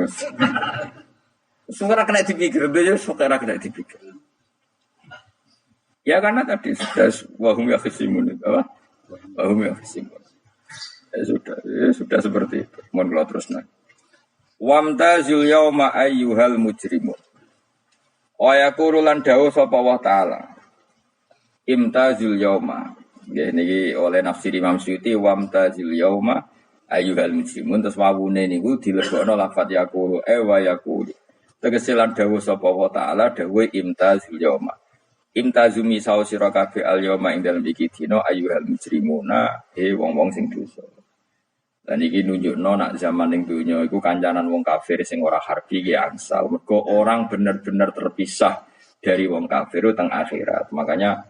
[SPEAKER 1] Sekarang kena dipikir, dia sekarang kena dipikir. Ya karena tadi sudah wahum ya fisimun itu apa? Wahum ya fisimun. Ya sudah seperti itu. Mohon kalau terus nak. Wamtazil yauma ayyuhal mujrimun. Wa yaqulu lan dawuh sapa Allah taala. Imtazil yauma. Nggih niki oleh nafsir Imam Suyuti wamtazil yauma ayyuhal mujrimun terus wawune niku dilebokno lafaz yaqulu wa yaqulu. Tegese lan dawuh sapa Allah taala dawuh imtazil yauma. Imtazumi sawo sira kabeh al yauma ing dalem iki dina ayyuhal mujrimuna wong-wong sing dosa. Dan iki nunjukno nak zaman ning dunya iku kancanan wong kafir sing ora harbi ki angsal. Mergo orang benar-benar terpisah dari wong kafir teng akhirat. Makanya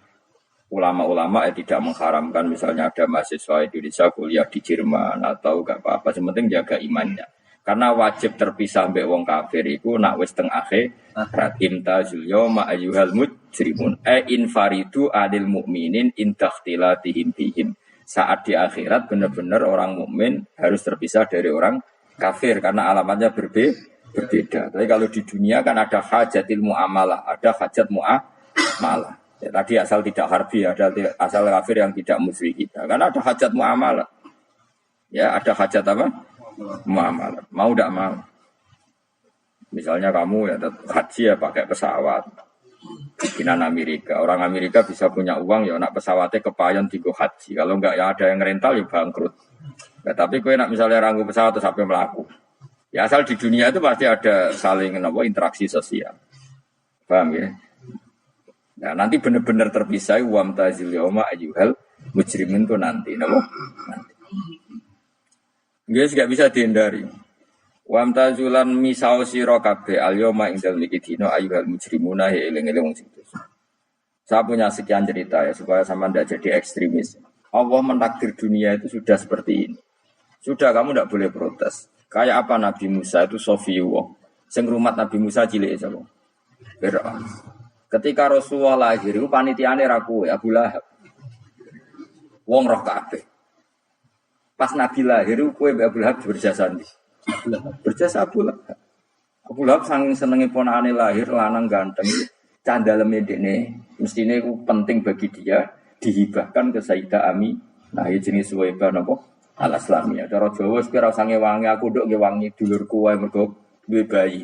[SPEAKER 1] ulama-ulama tidak mengharamkan misalnya ada mahasiswa Indonesia kuliah di Jerman atau gak apa-apa, sementing jaga imannya. Karena wajib terpisah mbek wong kafir iku nak wis teng akhirat. Imtazul yauma ayyuhal mujrimun infaridu adil mukminin intakhtilatihim bihim. Saat di akhirat benar-benar orang mukmin harus terpisah dari orang kafir karena alamatnya berbeda. Tapi kalau di dunia kan ada hajatil muamalah, ada hajat muamalah. Ya, tadi asal tidak harbi, ada asal kafir yang tidak musyrik kita. Karena ada hajat muamalah. Ya, ada hajat apa? Muamalah. Mau tidak mau. Misalnya kamu ya haji ya pakai pesawat. Bikinan Amerika. Orang Amerika bisa punya uang ya nak pesawatnya kepayon digo haji. Kalau enggak ya ada yang rental ya bangkrut. Ya, tapi kau nak misalnya ranggu pesawat terus sampai melaku. Ya asal di dunia itu pasti ada saling interaksi sosial. Paham ya? Nah nanti benar-benar terpisah wamtazil yauma ayyuhal mujrimin itu nanti. Nanti. Guys enggak bisa dihindari. Wamtazulan misau sira kabeh al-yauma ing dalem iki dina ayyuhal mujrimuna eling-eling wong sing dosa. Saya punya sekian cerita ya supaya sama tidak jadi ekstremis. Allah mentakdir dunia itu sudah seperti ini. Sudah kamu tidak boleh protes. Kayak apa Nabi Musa itu Sofiyullah. Sing rumat Nabi Musa cilik sapa? Fir'aun. Ketika Rasulullah lahir itu panitiane ra kowe Abu Lahab. Wong roh kabeh. Pas Nabi lahir kowe Abu Lahab berjasa ndi? Berjasa Abu Lahab. Abu Lahab saking senenge ponakane lahir lanang ganteng. Candaleme dekne mestine iku penting bagi dia dihibahkan ke Sayyidah Ami. Nah, iki jenis Suwaibah napa? Al-Islamiyah. Cara Jawa wis kira sange wangi aku nduk nggih wangi dulurku wae mergo duwe bayi.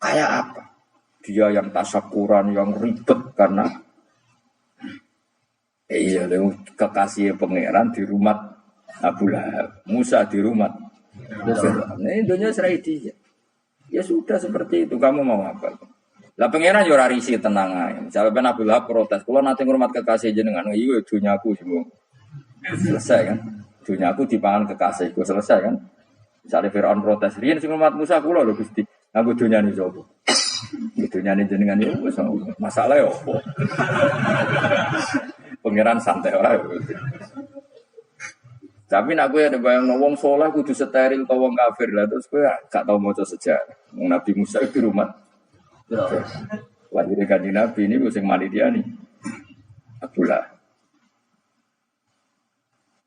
[SPEAKER 1] Kayak apa? Dia yang tasyakuran, yang ribet karena kekasih pangeran di rumah Abu Lahab, Musa di rumah. Nah, dunia serai dia. Ya sudah seperti itu. Kamu mau apa? Lah pangeran yo ora risi tenang ae. Misalnya ben Abu Lahab protes, "Kula nate ngurmat kekasih jenengan." Iya dunyaku semua. Selesai kan? Dunyaku dipangan kekasihku selesai kan? Misalnya Firaun protes, "Riyen sing ngurmat Musa kula lho Gusti. Aku dunyane sapa?" Dunyane jenengan yo wis masalah yo opo. Pangeran santai ora yo. Tapi nak gue ada bayang wong soleh kudu steril atau wong kafir lah terus gue gak tau maca sejarah. Nabi Musa itu rumah. Lahir kanjeng Nabi ini gue sing manitia nih. pula.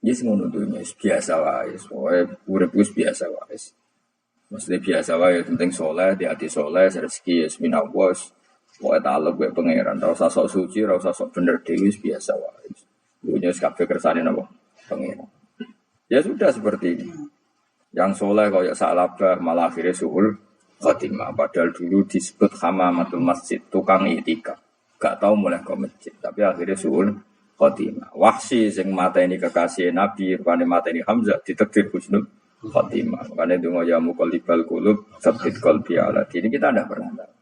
[SPEAKER 1] Yes ngono dunya biasa wae, pokoke urip wis biasa wae. Mesti biasa wae penting saleh, di hati saleh, rezeki wis minawas. Pokoke talek kowe pangeran, ora usah sok suci, ora usah sok bener dhewe biasa wae. Dunya wis kabeh kersane napa? Pangeran. Ya sudah seperti ini. Yang saleh kaya salabah malah akhirnya suhul khotimah. Padahal dulu disebut hamamatul masjid, tukang itikaf. Gak tahu mulai ke masjid, tapi akhirnya suhul khotimah. Wahsy sing mateni kekasih Nabi, rupane mateni Hamzah ditakdir husnul khotimah. Makanya donga ya muqallibal qulub, tsabbit qalbi ala dini. Kita tidak pernah tahu.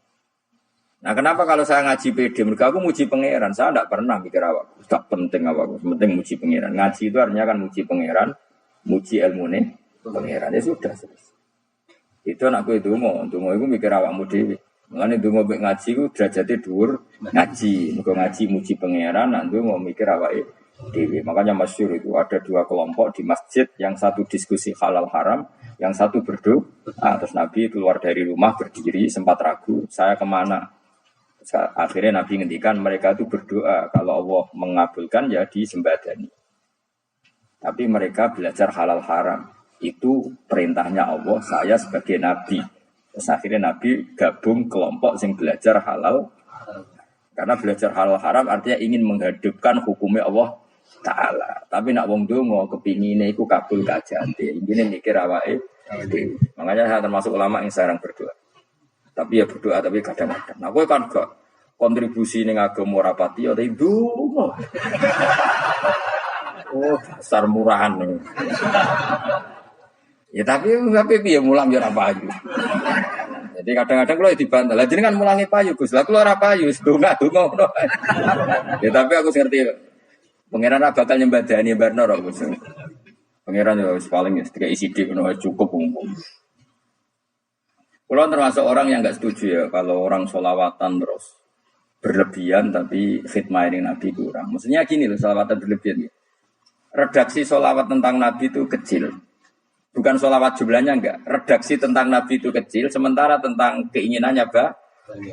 [SPEAKER 1] Nah, kenapa kalau saya ngaji PD? Mereka aku muji pangeran. Saya tidak pernah mikir awak. Tak penting awak. Penting muji pangeran. Ngaji itu artinya kan muji pangeran, muji ilmune pangeran. Ya sudah selesai. Itu anakku itu mau itu mikir awakmu dhewe. Mulane ndonga mek ngaji ku derajate dhuwur ngaji. Muga ngaji muji pangeran, nak ndonga mikir awake dhewe. Makanya masyhur itu ada dua kelompok di masjid, yang satu diskusi halal haram, yang satu berdoa. Terus Nabi keluar dari rumah berdiri sempat ragu, saya kemana? Akhirnya Nabi ngendikan mereka itu berdoa kalau Allah mengabulkan ya disembadani. Tapi mereka belajar halal haram. Itu perintahnya Allah, saya sebagai Nabi. Terus akhirnya Nabi gabung kelompok yang belajar halal. Karena belajar halal haram artinya ingin menghadapkan hukumnya Allah Ta'ala. Tapi nak wong donga kepingine iku kabul kajate. Ingine mikir awake dhewe. Makanya saya termasuk ulama yang jarang berdoa. Tapi ya berdoa tapi kadang-kadang. Nah kowe kan gak kontribusi ning agama ora pati ya ndonga. Oh, dasar murahan. Ya tapi piye mulang ya ora payu. Jadi kadang-kadang kalau dibantah, lah jenengan mulangi payu Gus. Lah kula ora payu, donga-donga ngono. Ya tapi aku ngerti. Pangeran ora bakal nyembadani barno kok Gus. Pangeran ya wis paling sedikit isi dik ngono cukup umum. Kula termasuk orang yang enggak setuju ya kalau orang sholawatan terus berlebihan tapi khidmah ini Nabi kurang. Maksudnya gini loh, sholawatan berlebihan ya. Redaksi sholawat tentang Nabi itu kecil. Bukan sholawat jumlahnya enggak. Redaksi tentang Nabi itu kecil. Sementara tentang keinginannya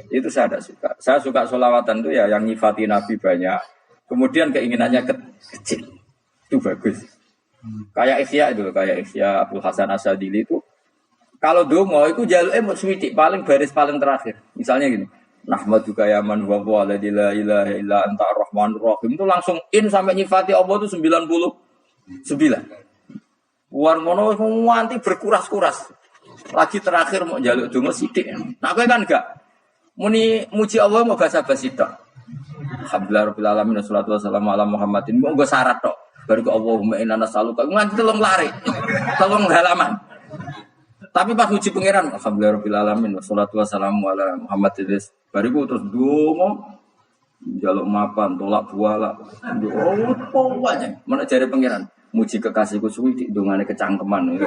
[SPEAKER 1] itu saya tidak suka. Saya suka sholawatan itu ya yang nyifati Nabi banyak. Kemudian keinginannya kecil. Itu bagus. Kayak Ihya itu. Kayak Ihya Abdul Hasan Asadili itu. Kalau dongo itu jaluknya mau swidik. Paling baris paling terakhir. Misalnya gini. Nahmaduka ya man wa la ilaha illa anta ar-rahmanur rahim. Itu langsung in sampai nyifati Allah itu 99. Warmono nganti berkuras-kuras. Lagi terakhir mau jaluk donga sithik. Nah kowe kan enggak muni muji Allah mau basa-basi tok. Alhamdulillah rabbil alamin wassalatu wassalamu ala Muhammadin. Mau nggo syarat tok. Baru ke Allahumma inna nas'aluka nganti telung lari. Telung halaman. Tapi pas muji pangeran alhamdulillah rabbil alamin wassalatu wassalamu ala Muhammadin. Baru ku terus donga jaluk mapan, tolak buala. Oh, aja. Mana jare pangeran? Muji kekasihku suwi di dongane kecangkeman.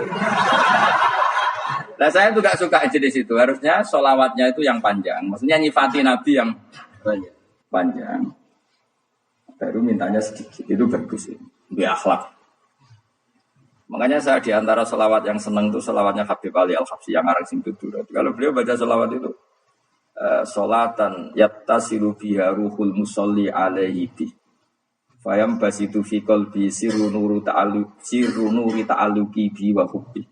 [SPEAKER 1] Nah saya tuh gak suka jenis itu. Harusnya sholawatnya itu yang panjang. Maksudnya nyifati Nabi yang panjang. Baru mintanya sedikit. Itu bagus. Itu akhlak. Makanya saya diantara sholawat yang senang itu sholawatnya Habib Ali Al-Habsyi yang arang sing tutur. Kalau beliau baca sholawat itu sholatan yattasilu biha ruhul musolli alaihi bih. Fayam basitu fi qalbi sirru nuri ta'alluqi bi wa hubbi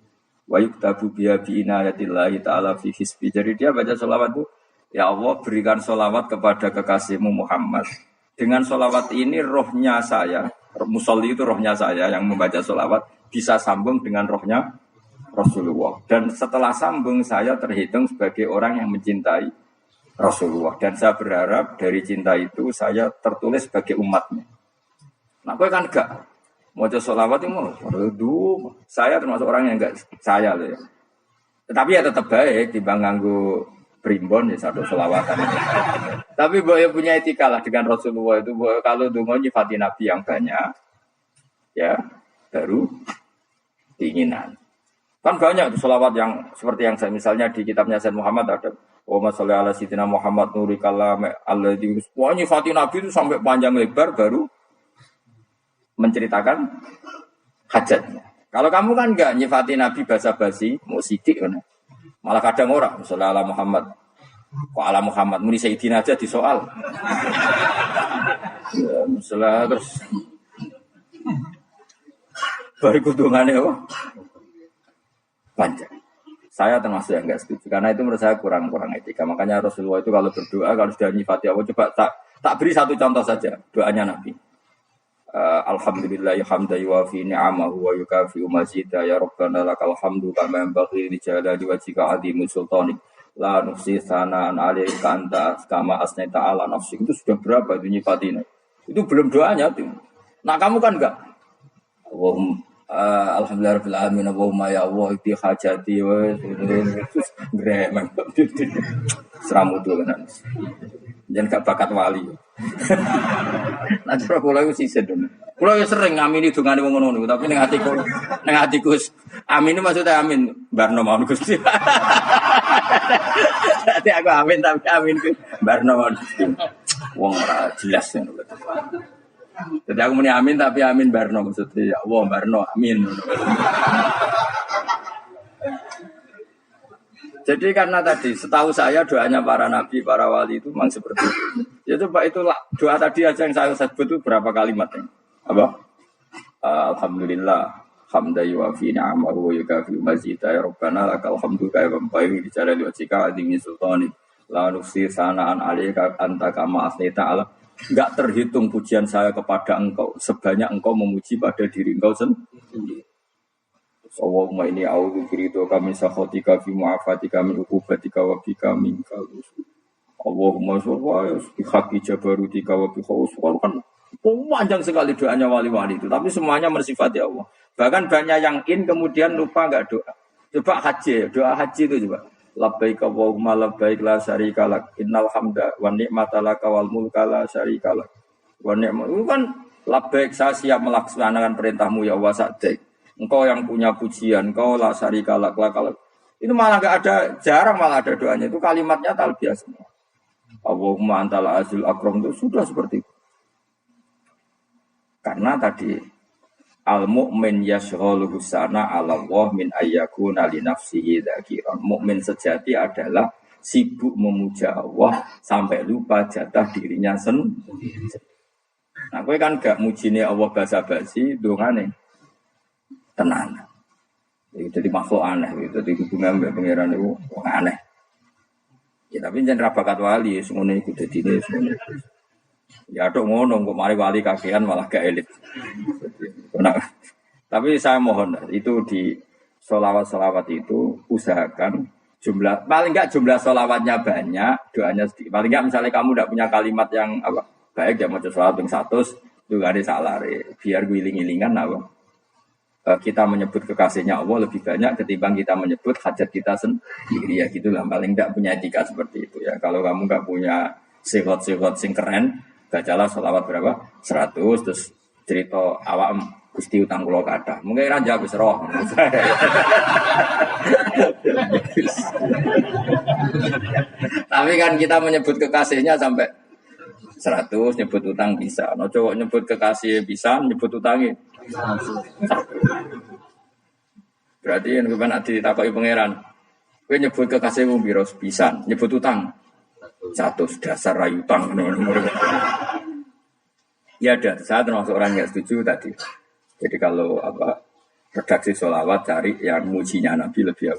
[SPEAKER 1] wa yuktabu biha bi inayatillahi ta'ala fi hisbi. Jadi dia baca sholawat itu, ya Allah berikan sholawat kepada kekasihmu Muhammad. Dengan sholawat ini rohnya saya, musolli itu rohnya saya yang membaca sholawat bisa sambung dengan rohnya Rasulullah. Dan setelah sambung saya terhitung sebagai orang yang mencintai Rasulullah. Dan saya berharap dari cinta itu saya tertulis sebagai umatnya. Nah, kowe kan enggak mau sholawat itu mau. Aduh, saya termasuk orang yang enggak saya loh ya. Tetapi ya tetap baik dibanding nganggo primbon ya satu sholawatan. Tapi boleh punya etika lah dengan Rasulullah itu. Kalau donga nyifati Nabi yang banyak, ya baru keinginan. Kan banyak itu sholawat yang seperti yang saya misalnya di kitabnya Sayyid Muhammad ada Wa sholli ala sayyidina Muhammad nuri kalam alladzi wa nyifati Nabi itu sampai panjang lebar baru menceritakan hajatnya. Kalau kamu kan enggak nyifati Nabi basa-basi, mau sidik kan. Malah kadang orang, misalnya ala Muhammad. Kok ala Muhammad, muni Sayyidina aja disoal. Ya, misalnya terus baru kutungannya apa? Panjang. Saya termasuk yang enggak setuju karena itu menurut saya kurang etika. Makanya Rasulullah itu kalau berdoa kalau sudah nyifati Allah coba tak beri satu contoh saja doanya Nabi. Alhamdulillah hamdan yuwafi ni'amahu wa yukafi'u mazidah ya rabbana lakal hamdu kama yanbaghi li jalali wajhika 'azimi sultanik la nuhsi sana'an 'alaika anta kama asnaita 'ala nafsik. Itu sudah berapa itu nyifatinya? Itu belum doanya tuh. Nah kamu kan enggak. Alhamdulillah rabbil alamin Allahumma ya Allah iki hajati wa gremeng seramu tuh kan. Jangan gak bakat wali. Nah, cara kula iku sisih dene. Kula yo sering ngamini dongane wong ngono tapi ning atiku amin maksudnya amin barno mawon Gusti. Dadi aku amin tapi amin ku barno mawon Gusti. Wong ora jelas ngono. Jadi aku muni amin tapi amin barno maksudnya ya Allah barno amin. Jadi karena tadi setahu saya doanya para nabi, para wali itu memang seperti itu. Ya coba itulah doa tadi aja yang saya sebut itu berapa kalimatnya? Apa? Alhamdulillah hamdan yuwafi ni'amahu wa yukafi'u mazidah ya rabbana lakal hamdu kama yanbaghi li jalali wajhika 'azimi sultanik la nuhsi sana'an 'alaika anta kama asnaita 'ala. Enggak terhitung pujian saya kepada engkau sebanyak engkau memuji pada diri engkau sendiri. Allahumma ini a'udzu biridhoka min sakhatika fi mu'afatika min uqubatika wa bika minkal usul. Allahumma sholli bi haqqi jabarutika wa bi khawfika kan panjang sekali doanya wali-wali itu tapi semuanya bersifat ya Allah. Bahkan banyak yang kemudian lupa enggak doa. Coba haji, doa haji itu coba. Labbaik Allahumma labbaik la syarika lak innal hamda wa ni'mata laka wal mulka la syarika lak. Wa ni'mat itu kan labbaik saya siap melaksanakan perintahmu ya Allah sa'daik. Engkau yang punya pujian, engkau la syarika lak. Itu malah enggak ada, jarang malah ada doanya. Itu kalimatnya talbiyah semua. Allahumma antal azul akram itu sudah seperti itu. Karena tadi al-mu'min yashghaluhu sana 'ala Allah min ayyakuna li nafsihi dzakiran. Mukmin sejati adalah sibuk memuja Allah sampai lupa jatah dirinya sendiri. Nah, kowe kan gak mujine Allah basa-basi, dongane tenan. Jadi makhluk aneh gitu. Jadi hubungan mbek pangeran itu aneh. Ya tapi jangan rabakat wali, semuanya ikut jadi ini. Ya dok ngono, kok mari wali kakean malah gak elit. Nah, tapi saya mohon itu di solawat itu usahakan jumlah paling enggak jumlah solawatnya banyak, doanya sedikit. Paling enggak misalnya kamu tidak punya kalimat yang apa baik ya mau solawat yang 100 itu gak ada salah biar giling-gilingan apa. Kita menyebut kekasihnya Allah lebih banyak ketimbang kita menyebut hajat kita sendiri ya gitulah paling enggak punya etika seperti itu ya. Kalau kamu enggak punya sifat-sifat sing keren, bacalah sholawat berapa? 100 terus cerita awak Gusti utang kula kathah. Mungkin ra jawab wis roh. Tapi kan kita menyebut kekasihnya sampai 100 nyebut utang bisa. No cowok nyebut kekasih bisa, nyebut utangnya. Berarti yang keban adi takoki pangeran. Kowe nyebut kekasihmu piro bisa, nyebut utang 100 dasar rayu utang. Ya ada, saya termasuk orang yang setuju tadi. Jadi kalau redaksi sholawat cari yang mujinya Nabi lebih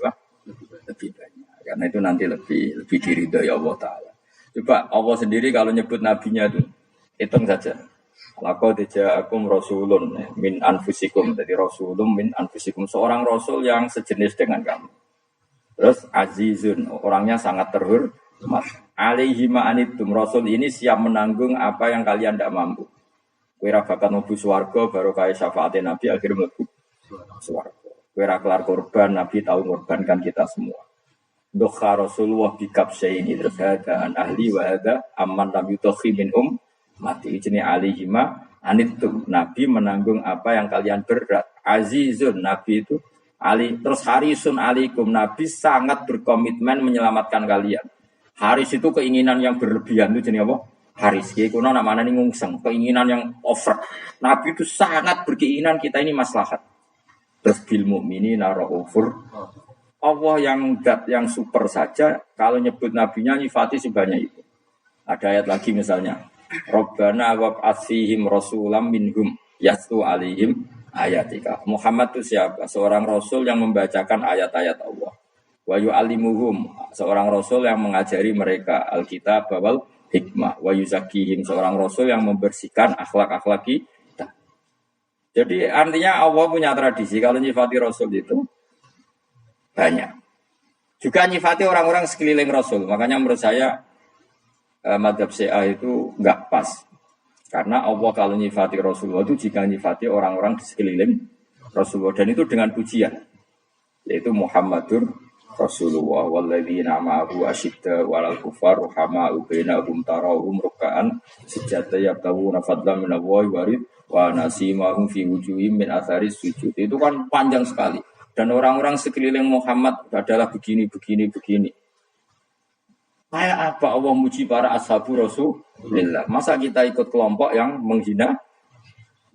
[SPEAKER 1] lebih banyak. Karena itu nanti lebih diridhoi Allah Taala. Coba Allah sendiri kalau nyebut nabinya itu hitung saja. Laqad ja'akum rasulun min anfusikum. Jadi rasulun min anfusikum, seorang rasul yang sejenis dengan kamu. Terus azizun, orangnya sangat terhormat. Alaihi ma'anitum, rasul ini siap menanggung apa yang kalian tidak mampu. Kowe ra bakat mlebu swarga baru kaya syafaate Nabi akhirnya mlebu swarga. Kowe ra kelar korban, Nabi tahu ngorbankan kita semua. Dokha Rasulullah bikab syai'ini terhadaan ahli wa hadha amman lam yutokhi min mati ijni alihima anitum. Nabi menanggung apa yang kalian berat. Azizun, Nabi itu ali terus harisun alikum, Nabi sangat berkomitmen menyelamatkan kalian. Haris itu keinginan yang berlebihan itu jenis apa? Haris, kuno namanya ini ngungseng, keinginan yang over. Nabi itu sangat berkeinginan kita ini maslahat. Terus bil mukminina raufur. Allah yang super saja kalau nyebut nabinya nyifati sebanyak itu. Ada ayat lagi misalnya, Rabbana wab'ats fihim rasulam minhum yatlu alaihim ayatika. Muhammad itu siapa? Seorang rasul yang membacakan ayat-ayat Allah. Wa yu'allimuhum, seorang rasul yang mengajari mereka Alkitab wal hikmah. Wa yuzakkihim, seorang rasul yang membersihkan akhlak-akhlak kita. Jadi artinya Allah punya tradisi kalau nyifati rasul itu banyak. Juga nyifati orang-orang sekeliling rasul. Makanya menurut saya madzhab Syiah itu enggak pas. Karena Allah kalau nyifati Rasulullah itu jika nyifati orang-orang di sekeliling Rasulullah. Dan itu dengan pujian. Yaitu Muhammadur Rasulullah walladzina ma'ahu asyidda walal kufar ruhama'u bainahum tarahum ruk'an sujada yabtaguna fadlan minallahi warid wa nasimahum fi wujuhim min atharis sujud. Itu kan panjang sekali. Dan orang-orang sekeliling Muhammad adalah begini. Kayak apa Allah muji para ashabu Rasulullah? Masa kita ikut kelompok yang menghina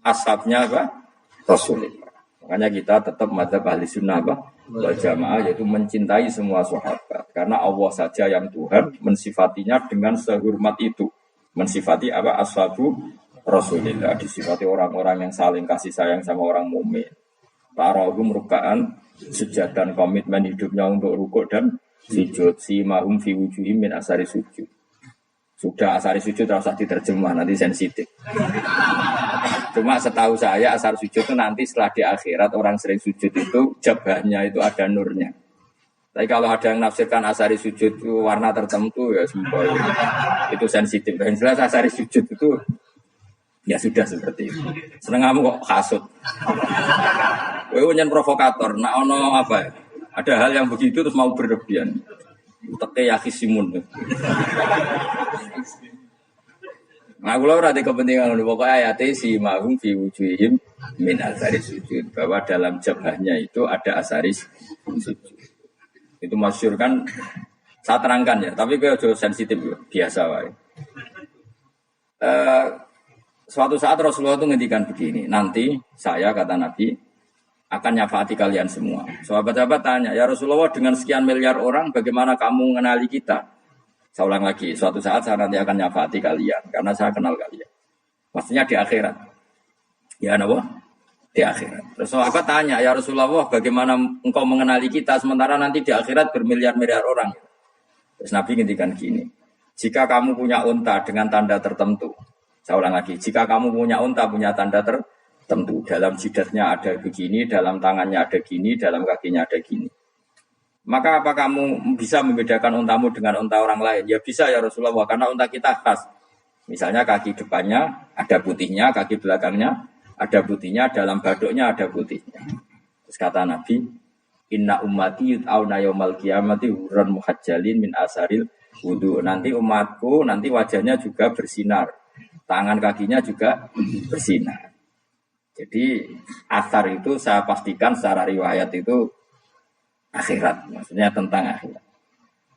[SPEAKER 1] ashabnya apa? Rasulullah. Makanya kita tetap madzhab ahli sunnah wal jamaah, yaitu mencintai semua sahabat. Karena Allah saja yang Tuhan mensifatinya dengan sehormat itu. Mensifati apa? Ashabu Rasulullah. Disifati orang-orang yang saling kasih sayang sama orang mukmin. Tarahum ruk'an, sujud dan komitmen hidupnya untuk rukuk dan sujud. Si mahum fi wujuhim min asari sujud. Sudah asari sujud harus diterjemah, nanti sensitif. Cuma setahu saya asar sujud itu nanti setelah di akhirat orang sering sujud itu jabahnya itu ada nurnya. Tapi kalau ada yang nafsirkan asari sujud itu warna tertentu ya semua itu sensitif. Dan jelas asari sujud itu ya sudah seperti itu. Seneng kamu kok hasut. Kowe nyen provokator, nak ono apa ya? Ada hal yang begitu terus mau berlebihan. Teke yakisimun. Nah, kula ora ada kepentingan ngono pokoke ayate si mahum fi wujuhim min asari sujud, bahwa dalam jabahnya itu ada asari sujud. Itu masyhur kan, saya terangkan ya, tapi kowe aja sensitif ya, biasa wae. Suatu saat Rasulullah itu ngendikan begini, nanti saya kata Nabi akan nyafaati kalian semua. Sahabat-sahabat tanya, ya Rasulullah dengan sekian miliar orang bagaimana kamu mengenali kita? Saya ulang lagi, suatu saat saya nanti akan nyafaati kalian karena saya kenal kalian. Maksudnya di akhirat. Ya napa? Di akhirat. Terus sahabat tanya, ya Rasulullah bagaimana engkau mengenali kita sementara nanti di akhirat bermiliar-miliar orang? Terus Nabi ngendikan gini, jika kamu punya unta dengan tanda tertentu, saya ulang lagi, jika kamu punya unta punya tanda tertentu, dalam jidatnya ada begini, dalam tangannya ada gini, dalam kakinya ada gini. Maka apa kamu bisa membedakan untamu dengan unta orang lain? Ya bisa ya Rasulullah, karena unta kita khas. Misalnya kaki depannya ada putihnya, kaki belakangnya ada putihnya, dalam baduknya ada putihnya. Terus kata Nabi, inna ummati yut'auna yaumal qiyamati hurran muhajjalin min asaril wudu. Nanti umatku nanti wajahnya juga bersinar, tangan kakinya juga bersinar. Jadi asar itu saya pastikan secara riwayat itu akhirat, maksudnya tentang akhirat.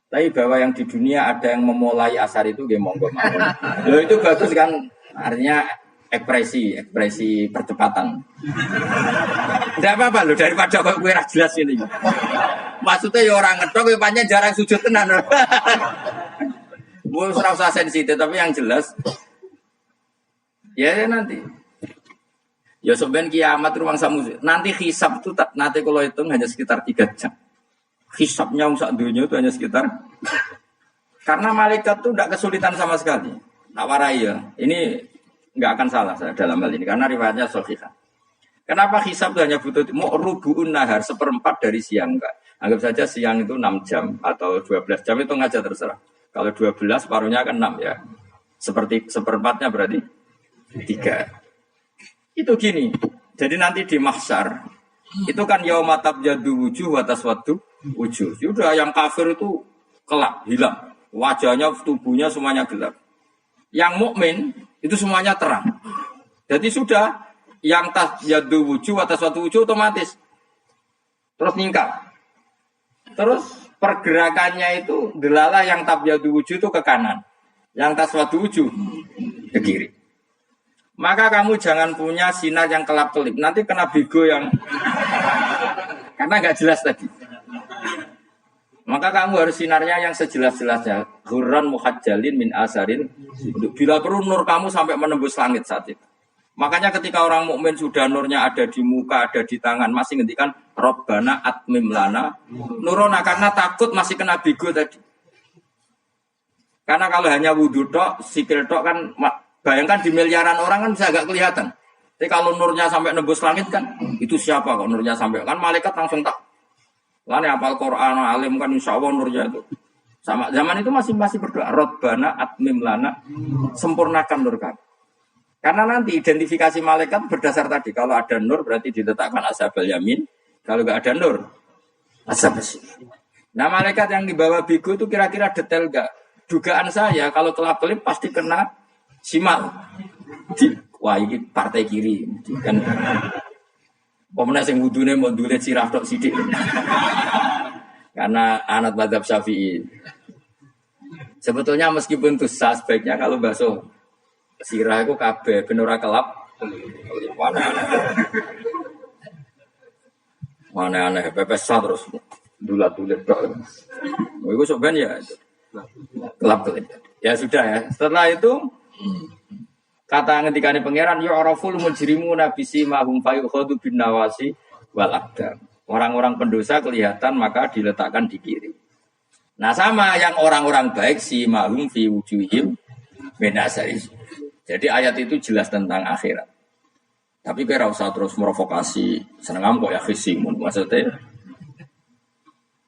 [SPEAKER 1] Tapi bahwa yang di dunia ada yang memulai asar itu nggih monggo mawon. Loh itu bagus kan, artinya ekspresi percepatan. Tidak apa-apa loh, daripada kok kowe ora jelas ini. Maksudnya ya orang ngethok kowe pancen jarang sujud tenan. Wes ora usah sensitif, tapi yang jelas ya nanti. Ya sebenarnya kiamat ruang samu. Nanti hisab itu nanti kalau hitung hanya sekitar 3 jam. Hisabnya sak dunia itu hanya sekitar. Karena malaikat itu tidak kesulitan sama sekali. Tak warai ya. Ini nggak akan salah saya dalam hal ini karena riwayatnya sahih. Kenapa hisab itu hanya butuh rubu'un nahar, seperempat dari siang enggak? Anggap saja siang itu 6 jam atau 12 jam itu aja terserah. Kalau 12 paruhnya kan 6 ya. Seperti seperempatnya berarti 3. Itu gini. Jadi nanti di mahsyar itu kan yauma tabyadu wujuh wa taswaddu wujuh. Sudah yang kafir itu kelap, hilang. Wajahnya, tubuhnya semuanya gelap. Yang mukmin itu semuanya terang. Jadi sudah yang tabyadu wujuh wa taswaddu wujuh otomatis terus ningkat. Terus pergerakannya itu delalah yang tabyadu wujuh itu ke kanan. Yang taswaddu wujuh ke kiri. Maka kamu jangan punya sinar yang kelap-kelip. Nanti kena bego yang karena nggak jelas tadi. Maka kamu harus sinarnya yang sejelas-jelasnya. Hurran muhajjalin min asarin. Bila perlu nur kamu sampai menembus langit saat itu. Makanya ketika orang mukmin sudah nurnya ada di muka, ada di tangan, masih ngendikan Rabbana atmim lana nurona karena takut masih kena bigo tadi. Karena kalau hanya wudhu tok, sikil tok kan bayangkan di miliaran orang kan bisa agak kelihatan. Tapi kalau nurnya sampai nembus langit kan, itu siapa kok nurnya sampai kan malaikat langsung tak. Lalu hafal Quran alim kan insya Allah nurnya itu. Sama zaman itu masih berdoa Rabbana atmim lana sempurnakan nur kami. Karena nanti identifikasi malaikat berdasar tadi. Kalau ada nur berarti diletakkan ashabul yamin. Kalau nggak ada nur, ashabul yamin. Nah malaikat yang dibawa bigu itu kira-kira detail nggak? Dugaan saya kalau kelap-kelip pasti kena simal. Wah ini partai kiri. Kan pemenang yang wudhunya mau dulet sirah tok sidik. Karena anak madzhab Syafi'i. Sebetulnya meskipun itu sah sebaiknya kalau basuh sirah itu kabeh ben ora kelap. Mana aneh pepes terus dulat-dulat tok. Iku soben ya kelap-kelip. Ya sudah ya. Setelah itu kata ngendikane pangeran ya araful mujrimuna bisimahum fayukhadu bin nawasi wal aqdam. Orang-orang pendosa kelihatan maka diletakkan di kiri. Nah sama yang orang-orang baik simahum fi wujuhim min asari. Jadi ayat itu jelas tentang akhirat. Tapi kira usah terus merovokasi, seneng kok ya khisimun maksudnya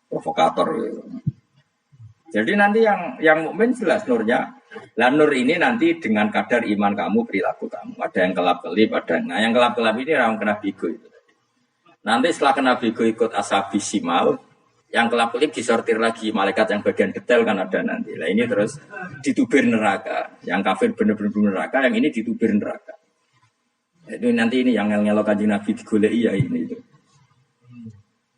[SPEAKER 1] provokator. Jadi nanti yang mukmin jelas nurnya. Lah nur ini nanti dengan kadar iman kamu, perilaku kamu. Ada yang kelap-kelip, nah yang kelap-kelip ini orang kena bigo itu. Nanti setelah kena bigo ikut asabi simal, yang kelap-kelip disortir lagi malaikat yang bagian detail kan ada nanti. Lah ini terus ditubir neraka. Yang kafir benar-benar neraka, yang ini ditubir neraka. Itu nanti ini yang ngelok Kanjeng Nabi digoleki ya ini itu.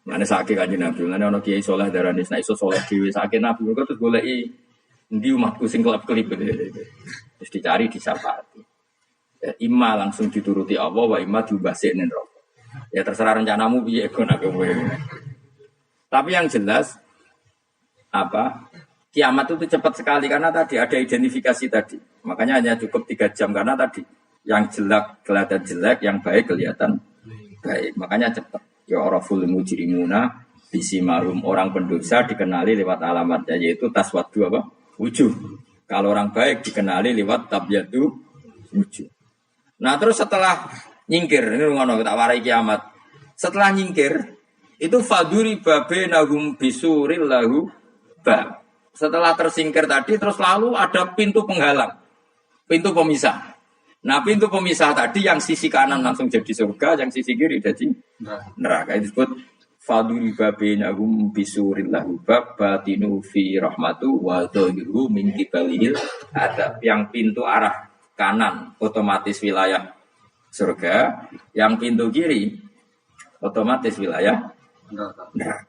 [SPEAKER 1] Mana sakit Kanjeng Nabi, mana ono kiai saleh darani nek iso saleh dhewe sakit Nabi kok terus goleki endi umatku sing kelap-kelip terus dicari disapati. Ya imma langsung dituruti Allah wa imma diubahsik ning neraka. Ya terserah rencanamu piye kon aku kowe. Tapi yang jelas apa? Kiamat itu cepat sekali karena tadi ada identifikasi tadi. Makanya hanya cukup 3 jam karena tadi yang jelek kelihatan jelek, yang baik kelihatan baik. Makanya cepat. Ya araful mujrimuna bisimarum orang pendosa dikenali lewat alamatnya yaitu taswaddu apa? Wujuh. Kalau orang baik dikenali lewat tabyadu wujuh. Nah, terus setelah nyingkir, ini ngono tak warai kiamat. Setelah nyingkir itu faduri babe nahum bisuril lahu bab. Setelah tersingkir tadi terus lalu ada pintu penghalang. Pintu pemisah. Nah pintu pemisah tadi yang sisi kanan langsung jadi surga, yang sisi kiri jadi neraka. Itu disebut faduri babinahum bisuril lahu bab batinu fi rahmatu wa dhahiru min qibalil adab. Yang pintu arah kanan otomatis wilayah surga, yang pintu kiri otomatis wilayah neraka.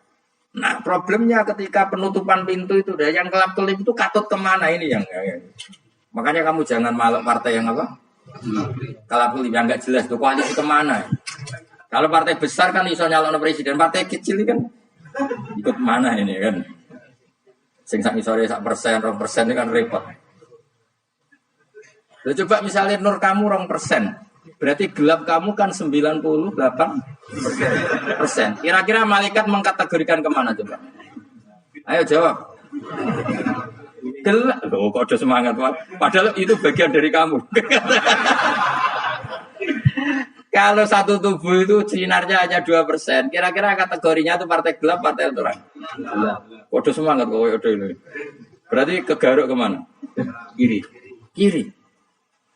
[SPEAKER 1] Nah problemnya ketika penutupan pintu itu yang kelap-kelip itu katut kemana ini yang makanya kamu jangan malak partai yang apa? Kalau yang nggak jelas tuh koalisi kemana? Kalau partai besar kan iso nyalon presiden, partai kecil kan ikut mana ini kan? Sing sak misore sak persen, 2% ini kan repot. Lo coba misalnya nur kamu 2%, berarti gelap kamu kan 98%. Kira-kira malaikat mengkategorikan kemana coba? Ayo jawab. Gelap, loh kok ada semangat Pak. Padahal itu bagian dari kamu. Kalau satu tubuh itu sinarnya hanya 2%, kira-kira kategorinya itu partai gelap, partai terang. Kok ada semangat kok ada ini. Berarti kegaruk kemana? Kiri.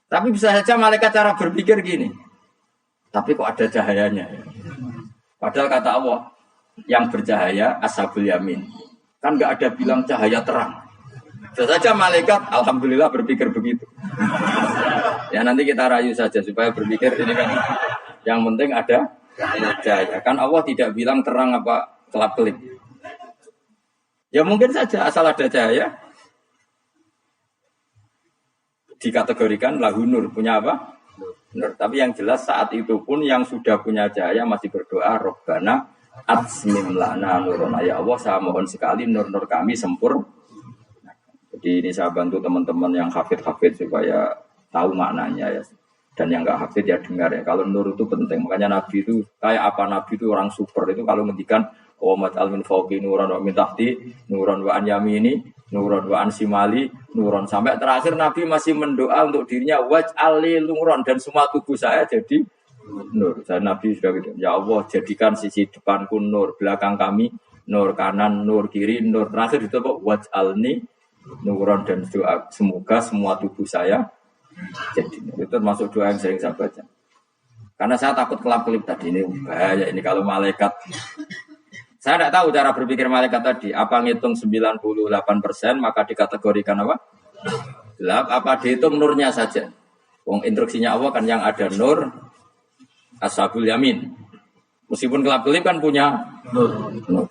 [SPEAKER 1] Tapi bisa saja malaikat cara berpikir gini. Tapi kok ada cahayanya? Padahal kata Allah, yang bercahaya ashabul yamin. Kan nggak ada bilang cahaya terang. Bisa saja malaikat alhamdulillah berpikir begitu. Ya nanti kita rayu saja supaya berpikir ini kan yang penting ada cahaya. Kan Allah tidak bilang terang apa kelap-kelip. Ya mungkin saja asal ada cahaya dikategorikan lahu nur, punya apa? Nur. Tapi yang jelas saat itu pun yang sudah punya cahaya masih berdoa Rabbana Atsmim lana nurona ya Allah, saya mohon sekali nur-nur kami sempurna. Jadi ini saya bantu teman-teman yang hafid-hafid supaya tahu maknanya ya. Dan yang enggak hafid ya dengar ya. Kalau nur itu penting. Makanya Nabi itu kayak apa, Nabi itu orang super itu kalau ngendikan wa mat'al min fawqi nuran wa min tahti nuran wa an yamini nuran wa an simali nuran, sampai terakhir Nabi masih mendoa untuk dirinya waj'al li nuran, dan semua tubuh saya jadi nur. Dan Nabi sudah gitu, ya Allah jadikan sisi depanku nur, belakang kami nur, kanan nur, kiri nur, terakhir itu kok waj'alni nuran, dan doa semoga semua tubuh saya jadi nur. Itu termasuk doa yang sering saya baca. Karena saya takut kelap-kelip tadi, ini bahaya ini kalau malaikat. Saya tidak tahu cara berpikir malaikat tadi. Apa ngitung 98% maka dikategorikan apa? Gelap. Apa dihitung nurnya saja? Wong instruksinya Allah kan yang ada nur ashabul yamin. Meskipun kelap-kelip kan punya nur.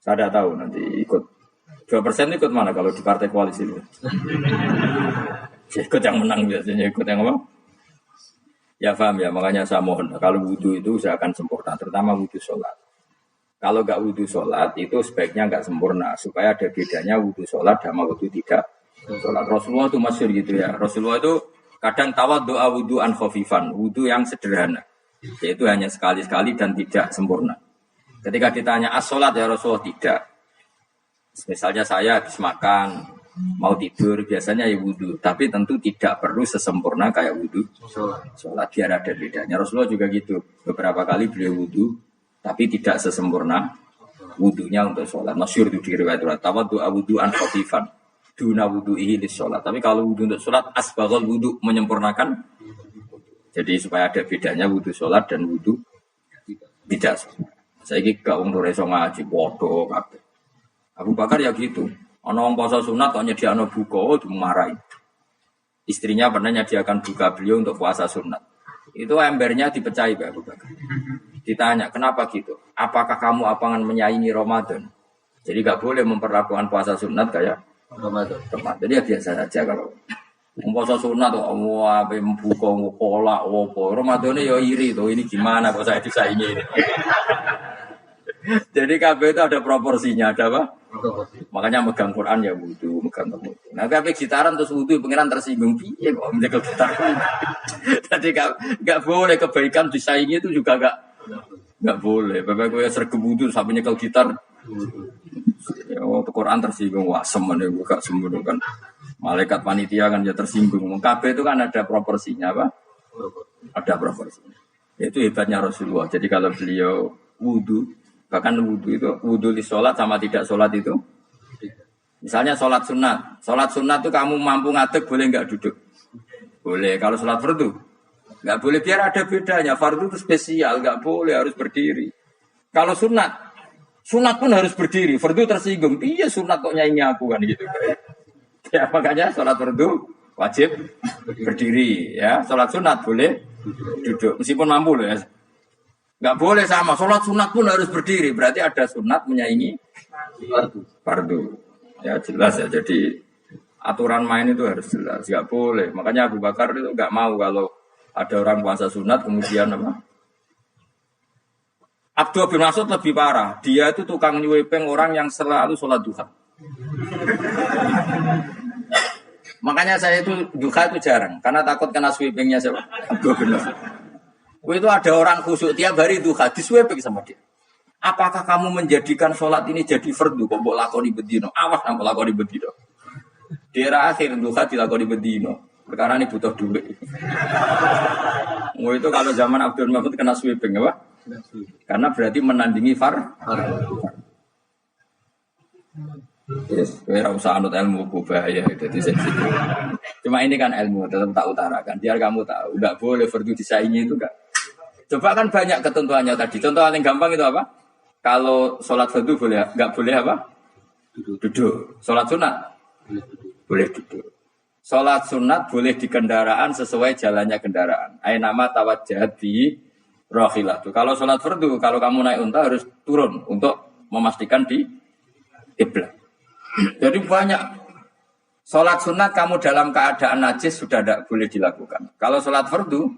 [SPEAKER 1] Saya tidak tahu nanti ikut 2% ikut mana kalau di partai koalisi itu? Ikut yang menang biasanya, ikut yang apa? Ya paham ya, makanya saya mohon kalau wudhu itu saya akan sempurna, terutama wudhu sholat. Kalau nggak wudhu sholat itu sebaiknya nggak sempurna, supaya ada bedanya wudhu sholat sama wudhu tidak sholat. Rasulullah itu masyhur gitu ya. Rasulullah itu kadang tawad doa wudhu an khafifan, wudhu yang sederhana, yaitu hanya sekali-sekali dan tidak sempurna. Ketika ditanya as-sholat ya Rasulullah tidak. Misalnya saya habis makan, mau tidur, biasanya ya wudhu, tapi tentu tidak perlu sesempurna kayak wudhu sholat, biar ada bedanya. Rasulullah juga gitu, beberapa kali beliau wudhu, tapi tidak sesempurna wudhunya untuk sholat. Masyhur itu di riwayat tawaddu wudhu an khafifan duna wudhu'ihi lis sholat. Tapi kalau wudhu untuk sholat asbaghal wudhu, menyempurnakan. Jadi supaya ada bedanya wudhu sholat dan wudhu tidak. Saya ini gak umur iso ngaji podo kabeh. Abu Bakar ya gitu. Ana wong poso sunat kok nyediakno buka dimarahi. Istrinya pernah nyediakan buka beliau untuk puasa sunat. Itu embernya dipecahi Pak Abu Bakar. Ditanya, kenapa gitu? Apakah kamu akan menyaingi Ramadan? Jadi gak boleh memperlakukan puasa sunat kayak Ramadan. Jadi ya biasa saja kalau puasa sunat tuh apa membuka pola apa. Ramadan ya iri tuh, ini gimana kok saya disaingi ini. Jadi kabeh itu ada proporsinya, ada apa? Makanya megang Quran ya wudu, megang wudu. Nah, kabeh gitaran terus wudu pengiran tersinggung piye kok menjegal gitar. Jadi enggak boleh kebaikan disaingi itu juga enggak boleh. Bapak gue sergem wudu sampai nyekel gitar. Ya waktu Quran tersinggung wah semen itu gak sembunyi kan. Malaikat panitia kan ya tersinggung. Kabeh itu kan ada proporsinya apa? Ada proporsinya. Itu hebatnya Rasulullah. Jadi kalau beliau wudu, bahkan wudu itu wudu di sholat sama tidak sholat itu. Misalnya sholat sunat itu kamu mampu ngadeg boleh nggak duduk? Boleh. Kalau sholat fardu nggak boleh, biar ada bedanya. Fardu itu spesial, nggak boleh harus berdiri. Kalau sunat pun harus berdiri. Fardu tersinggung, iya sunat kok nyanyi aku kan gitu. Ya makanya sholat fardu wajib berdiri, ya. Sholat sunat boleh duduk, meskipun mampu loh ya. Nggak boleh sama, sholat sunat pun harus berdiri. Berarti ada sunat menyaingi fardu. Ya jelas ya, jadi aturan main itu harus jelas. Nggak boleh, makanya Abu Bakar itu nggak mau kalau ada orang puasa sunat kemudian apa? Abdul bin Mas'ud lebih parah. Dia itu tukang nyuwepeng orang yang selalu sholat duha. Makanya saya itu duha itu jarang, karena takut kena sweepingnya siapa? Abdul bin Mas'ud. Itu ada orang khusyuk tiap hari duha, disweping sama dia. Apakah kamu menjadikan sholat ini jadi fardu? Kok mbok lakoni bedino? Awas nang lakoni bedino. Daerah akhir duha dilakoni bedino. Perkara ini butuh duit. Itu kalau zaman Abdul Mas'ud kena sweeping apa? Karena berarti menandingi far. Yes, ora usah anut ilmu bahaya itu sensitif. Cuma ini kan ilmu tetap tak utarakan. Biar kamu tahu, enggak boleh fardu disaingi itu enggak. Coba kan banyak ketentuannya tadi. Contoh paling gampang itu apa? Kalau sholat fardu boleh, enggak boleh apa? Duduk. Sholat sunat boleh duduk. Sholat sunat boleh di kendaraan sesuai jalannya kendaraan. Ainama tawajjahat bi rahilatu. Kalau sholat fardu, kalau kamu naik unta harus turun untuk memastikan di kiblat. Jadi banyak sholat sunat kamu dalam keadaan najis sudah tidak boleh dilakukan. Kalau sholat fardu,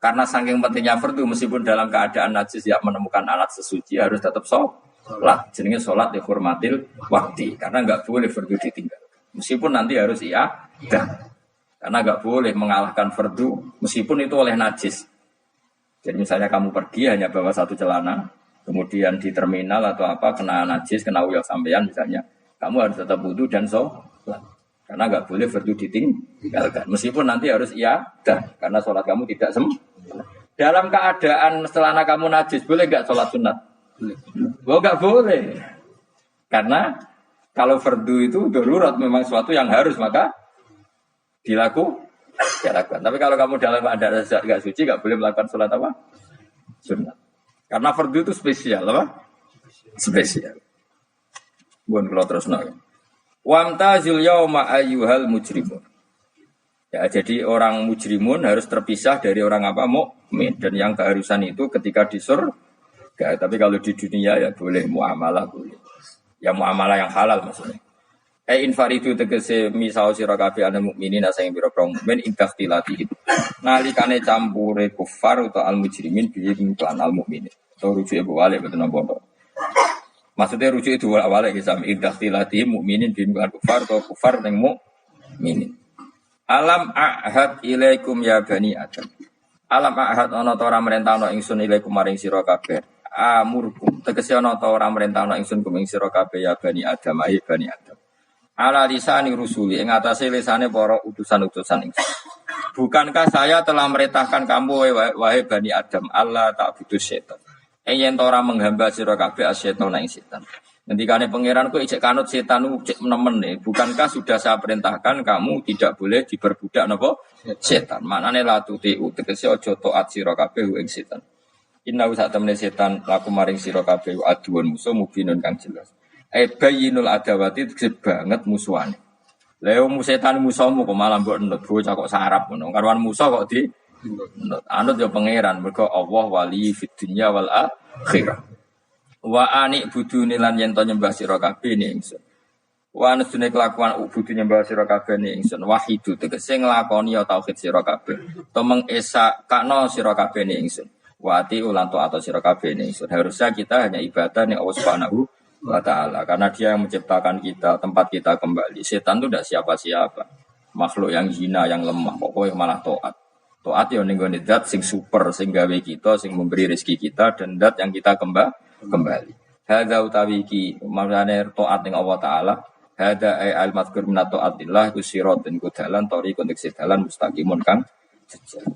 [SPEAKER 1] Karena saking pentingnya fardu meskipun dalam keadaan najis ya menemukan alat sesuci harus tetap sholat. Jenenge sholat dihormatil waktu. Karena enggak boleh fardu ditinggal. Meskipun nanti harus karena enggak boleh mengalahkan fardu meskipun itu oleh najis. Jadi misalnya kamu pergi hanya bawa satu celana, kemudian di terminal atau apa kena najis, kena uyah sampean misalnya, kamu harus tetap wudu dan sholat. Karena enggak boleh fardu ditinggalkan. Meskipun nanti harus karena sholat kamu tidak dalam keadaan celana kamu najis, boleh enggak sholat sunat? Enggak boleh. Karena kalau fardu itu darurat memang sesuatu yang harus maka dilakukan. Tapi kalau kamu dalam keadaan enggak suci, enggak boleh melakukan sholat apa? Sunat. Karena fardu itu spesial apa? Spesial. Bukan kalau terus nol. Wamtazil yauma ayyuhal mujrimun. Ya, jadi orang mujrimun harus terpisah dari orang apa? Mukmin. Dan yang keharusan itu ketika di surga. Tapi kalau di dunia ya boleh muamalah boleh. Ya muamalah yang halal maksudnya. Infaridu tegese misal sira kabeh ana mukminin sing pira-pira mukmin intaktilati. Nalikane campure kufar utawa al mujrimin bi iklan al mukminin. To rujuke balik mboten napa. Maksudnya rujuke dua awale iki sami intaktilati mukminin bi kufar atau kufar ning mukminin. Alam ahad ilaikum ya bani Adam. Alam ahad ana ta ora merentano ingsun ilaikum maring sira kabeh. Amurkum tegese ana ta ora merentano ingsun kuming sira kabeh ya bani Adam ai bani Adam. Ala lisani rusuli ing atase lisane para utusan-utusan ingsun. Bukankah saya telah merintahkan kamu wahai bani Adam Allah ta'budu setan. Yen ora menghamba sira kabeh asyaiton ing setan. Ngendikane pangeranku ijek kanut setan cek nemen nih. Bukankah sudah saya perintahkan kamu tidak boleh diperbudak napa setan. Maknane la tutiu tegese aja taat sira kabeh ing setan. Inna sak temene setan laku maring sira kabeh aduun musuh mubinun kang jelas. Bayinul adawati tegese banget musuhane. Lha wong setan musuhmu kok malah mbok nut bocah kok sarap ngono. Karuan musuh kok di nut. Anut yo pangeran mergo Allah wali fid dunya wal akhirah. Wa ani budune lan yen to nyembah sira kabeh ning ingsun. Wa anusune kelakuan budu nyembah sira kabeh ning ingsun. Wahidu tegese nglakoni tauhid sira kabeh. To mengesa kakno sira kabeh ning ingsun. Wa ati ulan to atau sira kabeh ning ingsun. Harusnya kita hanya ibadah ning Allah Subhanahu wa ta'ala. Karena dia yang menciptakan kita, tempat kita kembali. Setan itu tidak siapa-siapa. Makhluk yang hina, yang lemah. Pokoknya malah to'at. To'at yang nenggone dat sing super, sing gawe kita, sing memberi rezeki kita, dan dat yang kita kembali. Hadza utawi iki, maknane to'at ning Allah Ta'ala. Hadza ay al-madhkur minat to'atillah, itu sirat dan kudalan, tori kontek sedalan, mustaqimun kang jejak.